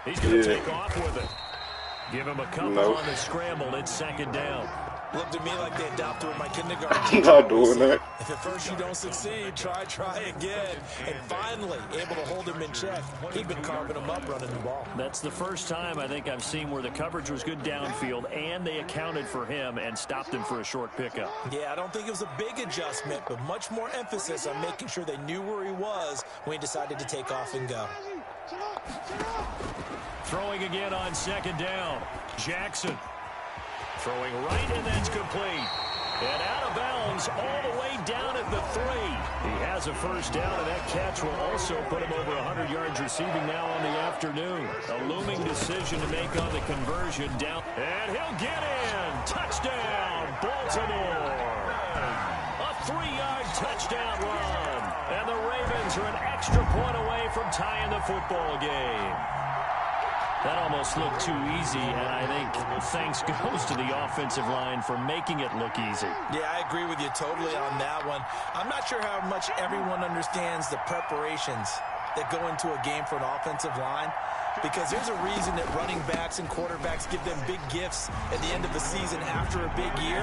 He's going to take off with it. Give him a couple on the scramble. It's 2nd down. Looked to me like they adopted with my kindergarten. I'm not doing that. If at first you don't succeed, try again. And finally, able to hold him in check. He'd been carving him up running the ball. That's the first time I think I've seen where the coverage was good downfield and they accounted for him and stopped him for a short pickup. Yeah, I don't think it was a big adjustment, but much more emphasis on making sure they knew where he was when he decided to take off and go. Throwing again on 2nd down. Jackson. Throwing right, and that's complete. And out of bounds all the way down at the 3. He has a 1st down, and that catch will also put him over 100 yards receiving now on the afternoon. A looming decision to make on the conversion down. And he'll get in. Touchdown, Baltimore. A 3-yard touchdown run. And the Ravens are an extra point away from tying the football game. That almost looked too easy, and I think thanks goes to the offensive line for making it look easy. Yeah, I agree with you totally on that one. I'm not sure how much everyone understands the preparations that go into a game for an offensive line, because there's a reason that running backs and quarterbacks give them big gifts at the end of the season after a big year.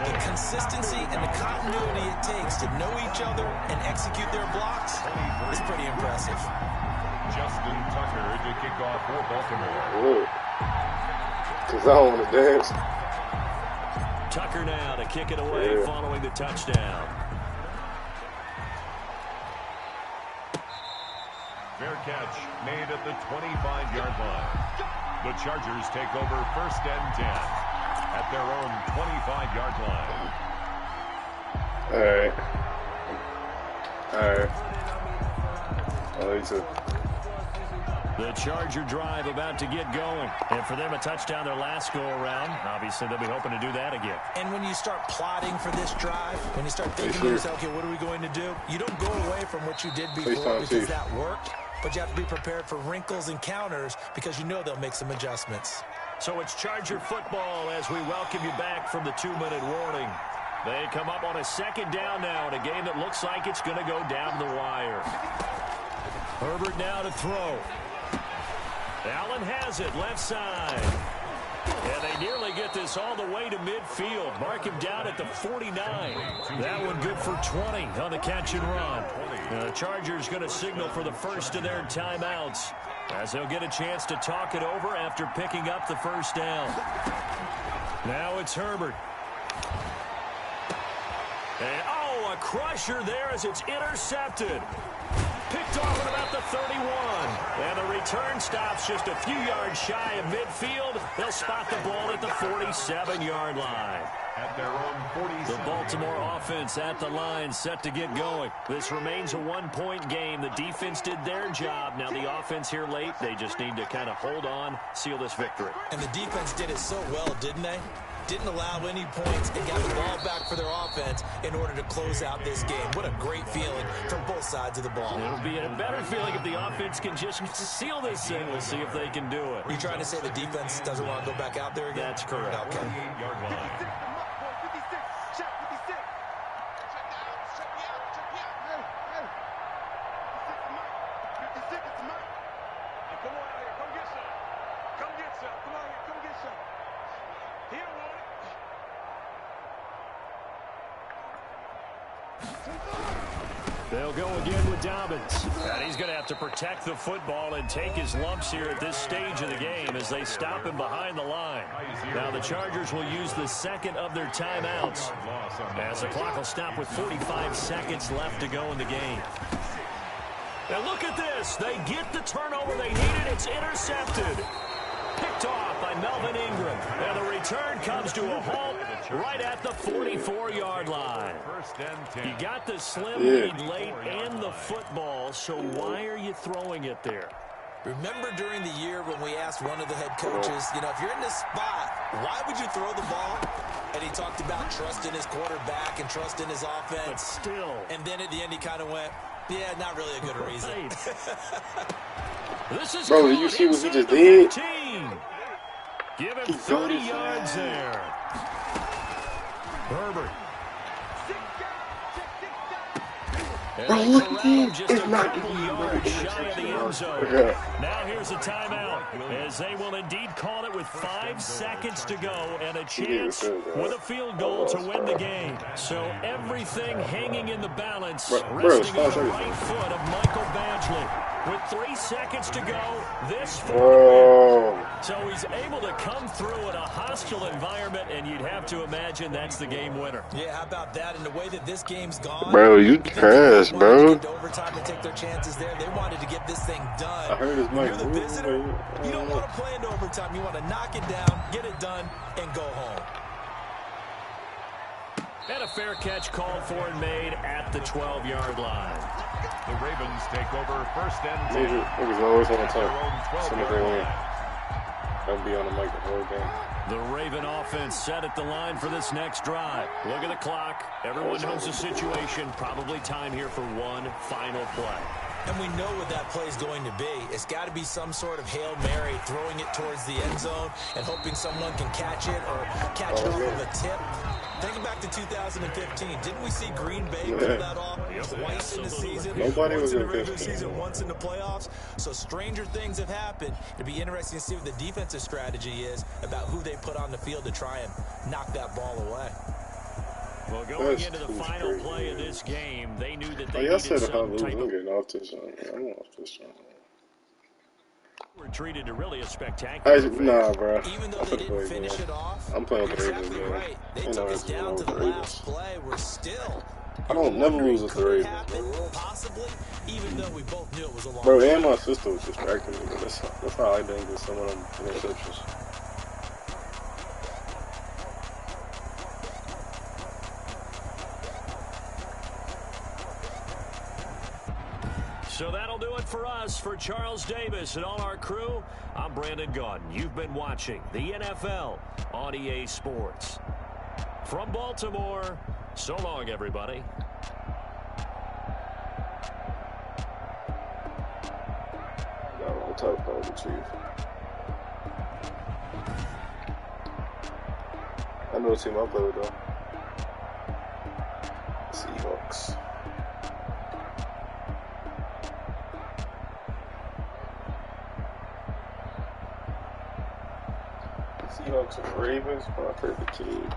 The consistency and the continuity it takes to know each other and execute their blocks is pretty impressive. Justin Tucker to kick off for Baltimore. Look. Because I don't want to dance. Tucker now to kick it away following the touchdown. Fair catch made at the 25-yard line. The Chargers take over 1st and 10 at their own 25-yard line. All right. I like to. The Charger drive about to get going. And for them, a touchdown their last go-around. Obviously, they'll be hoping to do that again. And when you start plotting for this drive, when you start thinking to yourself, okay, what are we going to do? You don't go away from what you did before because that worked. But you have to be prepared for wrinkles and counters because you know they'll make some adjustments. So it's Charger football as we welcome you back from the 2-minute warning. They come up on a 2nd down now in a game that looks like it's going to go down the wire. Herbert now to throw. Allen has it, left side. And they nearly get this all the way to midfield. Mark him down at the 49. That one good for 20 on the catch and run. The Chargers going to signal for the first of their timeouts as they'll get a chance to talk it over after picking up the 1st down. Now it's Herbert. And, a crusher there as it's intercepted. Picked off at about the 31. And the return stops just a few yards shy of midfield. They'll spot the ball at the 47-yard line. At their own 47. The Baltimore offense at the line, set to get going. This remains a 1-point game. The defense did their job. Now the offense here late, they just need to kind of hold on, seal this victory. And the defense did it so well, didn't they? Didn't allow any points and got the ball back for their offense in order to close out this game. What a great feeling from both sides of the ball. It'll be a better feeling if the offense can just seal this thing. We'll see if they can do it. You're trying to say the defense doesn't want to go back out there again? That's correct. Okay. 48-yard line. They'll go again with Dobbins. And he's going to have to protect the football and take his lumps here at this stage of the game as they stop him behind the line. Now the Chargers will use the second of their timeouts as the clock will stop with 45 seconds left to go in the game. And look at this. They get the turnover they needed. It's intercepted. Picked off by Melvin Ingram. And the return comes to a halt right at the 44-yard line. You got the slim lead late and the football, so why are you throwing it there? Remember during the year when we asked one of the head coaches, you know, if you're in this spot, why would you throw the ball? And he talked about trusting his quarterback and trusting his offense. But still. And then at the end he kind of went, yeah, not really a good reason. This is bro, did you see what he just did? Give him 30 yards there. Herbert. Bro, look at him. It's not yards shy of the end zone. Now here's a timeout as they will indeed call it with 5 seconds to go and a chance with a field goal to win the game. So everything hanging in the balance, resting on the right foot of Michael Badgley. With 3 seconds to go, this for the win. So he's able to come through in a hostile environment, and you'd have to imagine that's the game winner. Yeah, how about that? And the way that this game's gone. Bro, you trash, bro. To overtime to take their chances there. They wanted to get this thing done. I heard his mic. You're the visitor. You don't want to play into overtime. You want to knock it down, get it done, and go home. And a fair catch called for and made at the 12-yard line. The Ravens take over first and 10. Niggas always on the top. As soon as they win. They'll be on the mic the whole game. The Raven offense set at the line for this next drive. Look at the clock. Everyone knows the situation. Probably time here for one final play. And we know what that play is going to be. It's got to be some sort of Hail Mary, throwing it towards the end zone and hoping someone can catch it or catch it off of a tip. Thinking back to 2015, didn't we see Green Bay pull that off twice in the season? Nobody once was in in the regular 15. season, once in the playoffs. So stranger things have happened. It'd be interesting to see what the defensive strategy is about who they put on the field to try and knock that ball away. Well, going into the final play of this game, they knew that they I needed said if I some lose, type I'm of... getting off this one. I'm off this one. We're treated to really a spectacular Nah, bro. Even though they didn't finish it off, I'm playing with the you're Ravens, exactly man. right. They took us down to the last play. We're still... I don't never lose with the Ravens, happen, bro. possibly, even though we both knew it was a long Bro, and my sister was distracting me, but that's how I didn't get some of them interceptions. So that'll do it for us. For Charles Davis and all our crew, I'm Brandon Gaudin. You've been watching the NFL on EA Sports. From Baltimore, so long, everybody. No, I'm talking about the Chiefs. I know the team I play with, though. Seahawks. Seahawks and Ravens, my favorite teams.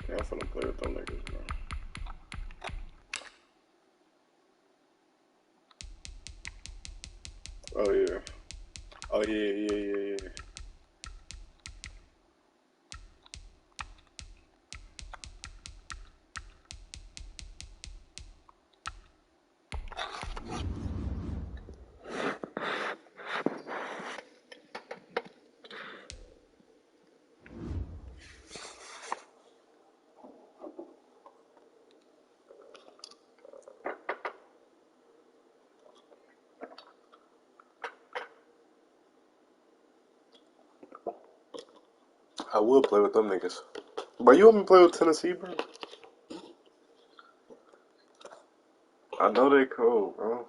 Yeah, I'm finna play with them niggas, man. Oh, yeah. Oh, yeah. I will play with them niggas. Bro, you want me to play with Tennessee, bro? I know they cold, bro.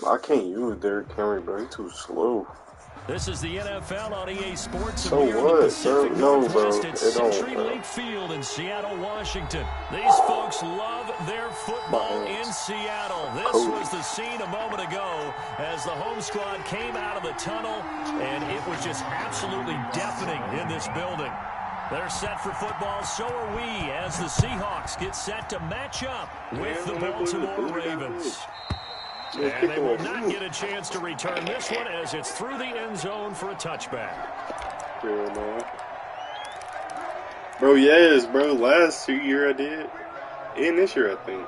I can't use Derrick Henry, bro. He's too slow. This is the NFL on EA Sports. So and we are in the what, Pacific bro? No, Northwest bro. at It don't, Century bro. Link Field in Seattle, Washington. These folks love their football in Seattle. This was the scene a moment ago as the home squad came out of the tunnel, and it was just absolutely deafening in this building. They're set for football, so are we, as the Seahawks get set to match up with the Baltimore Ravens. And they will not get a chance to return this one as it's through the end zone for a touchback. Real man. Bro, yes, bro. Last 2 years I did. And this year, I think.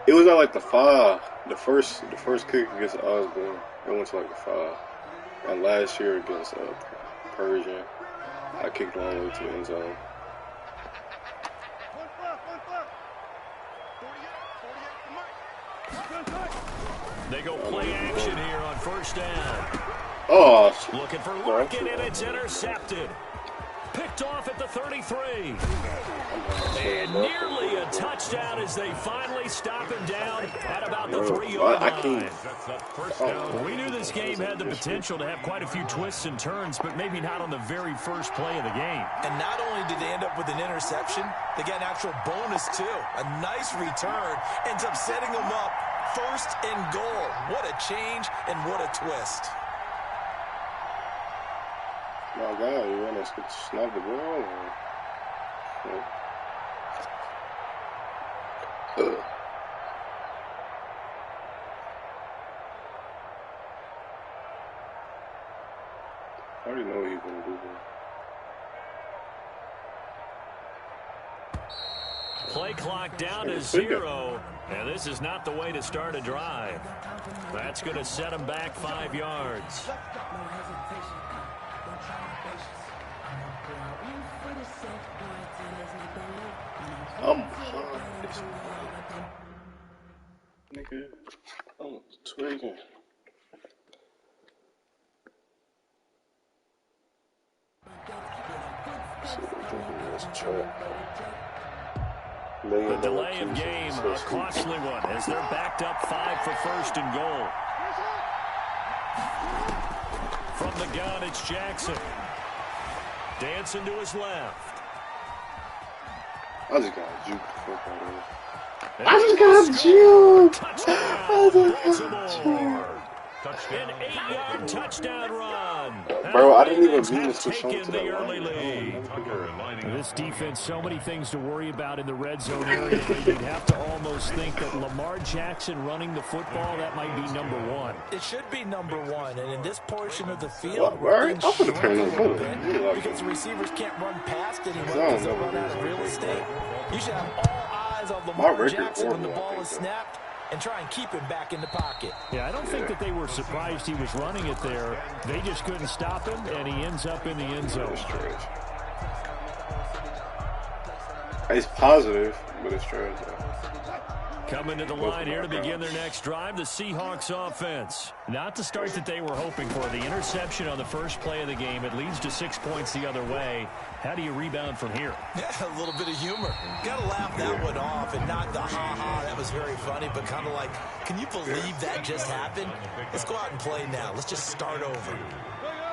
It was at like the 5. The first kick against Osborne. It went to like the 5. And last year against Persian, I kicked all the way to the end zone. They go play action here on first down. Oh, looking for Larkin, and it's intercepted. Picked off at the 33. And nearly a touchdown as they finally stop him down at about the 3-yard line. We knew this game had the potential to have quite a few twists and turns, but maybe not on the very first play of the game. And not only did they end up with an interception, they got an actual bonus too. A nice return ends up setting them up first and goal. What a change and what a twist. My God, you want to snap the ball? I already know what he's going to do here. Play clock down to 0, and this is not the way to start a drive. That's going to set him back 5 yards. Nigga, I'm tweaking. The delay of game, a costly one, as they're backed up 5 for first and goal. From the gun, it's Jackson. Dancing to his left. I just got juked the fuck out of it. I just got juked! I just got juked! An 8-yard touchdown run. Bro, I didn't even mean to switch on Taking to the that early line. lead. This defense, so many things to worry about in the red zone area. You'd have to almost think that Lamar Jackson running the football, that might be number 1. It should be number 1, and in this portion of the field, Well, right? I'm gonna turn this over. because the receivers can't run past anyone because they'll run out of real estate. You should have all eyes on Lamar Jackson when the ball is snapped and try and keep him back in the pocket. Yeah, I don't think that they were surprised he was running it there. They just couldn't stop him, and he ends up in the end zone. It's positive, but it's trash. Coming to the line here to begin their next drive, the Seahawks offense. Not the start that they were hoping for. The interception on the first play of the game, it leads to 6 points the other way. How do you rebound from here? Yeah, a little bit of humor. Got to laugh that one off and not the ha-ha, that was very funny, but kind of like, can you believe that just happened? Let's go out and play now. Let's just start over.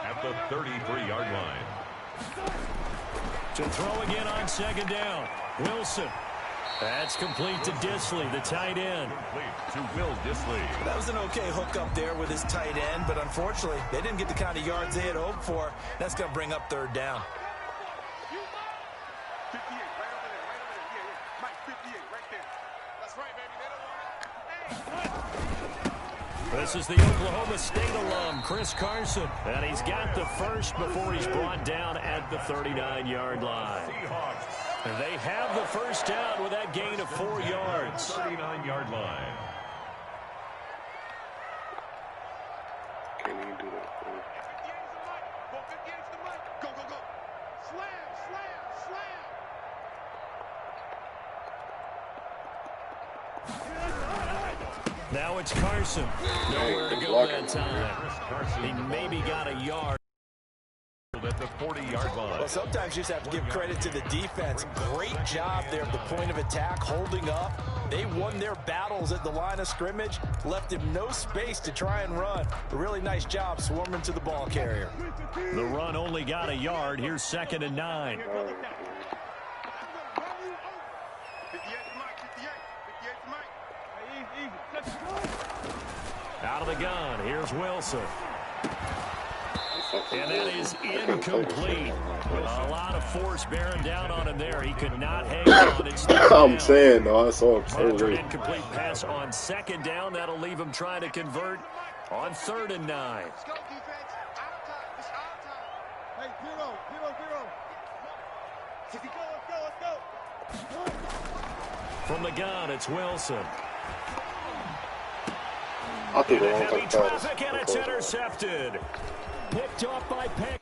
At the 33-yard line. To throw again on second down. Wilson. That's complete to Disley, the tight end. To Will Disley. That was an okay hook up there with his tight end, but unfortunately, they didn't get the kind of yards they had hoped for. That's going to bring up third down. 58, right over there, right over there. Yeah. Mike, 58, right there. That's right, baby. They don't want it. This is the Oklahoma State alum, Chris Carson. And he's got the first before he's brought down at the 39-yard line. They have the first down with that gain of 4 yards. 39-yard line. Can't even do that. 58's the mic. Go, go, go. Slam, slam, slam. Now it's Carson. Nowhere to go that time. He maybe got a yard. At the 40-yard line. Well, sometimes you just have to give credit to the defense. Great job there at the point of attack, holding up, They won their battles at the line of scrimmage, left him no space to try and run. A really nice job swarming to the ball carrier. The run only got a yard. Here's 2nd and 9. Out of the gun. Here's Wilson. And that is incomplete. A lot of force bearing down on him there. He could not hang on. I'm saying, though, I saw him so After an late. incomplete pass on 2nd down, that'll leave him trying to convert on 3rd and 9. Let's go, defense. Out of time. It's out of time. Hey, 0. Let's go. From the gun, it's Wilson. I think In the a wrong heavy type of traffic, and it's pass. intercepted. Picked off by Peck.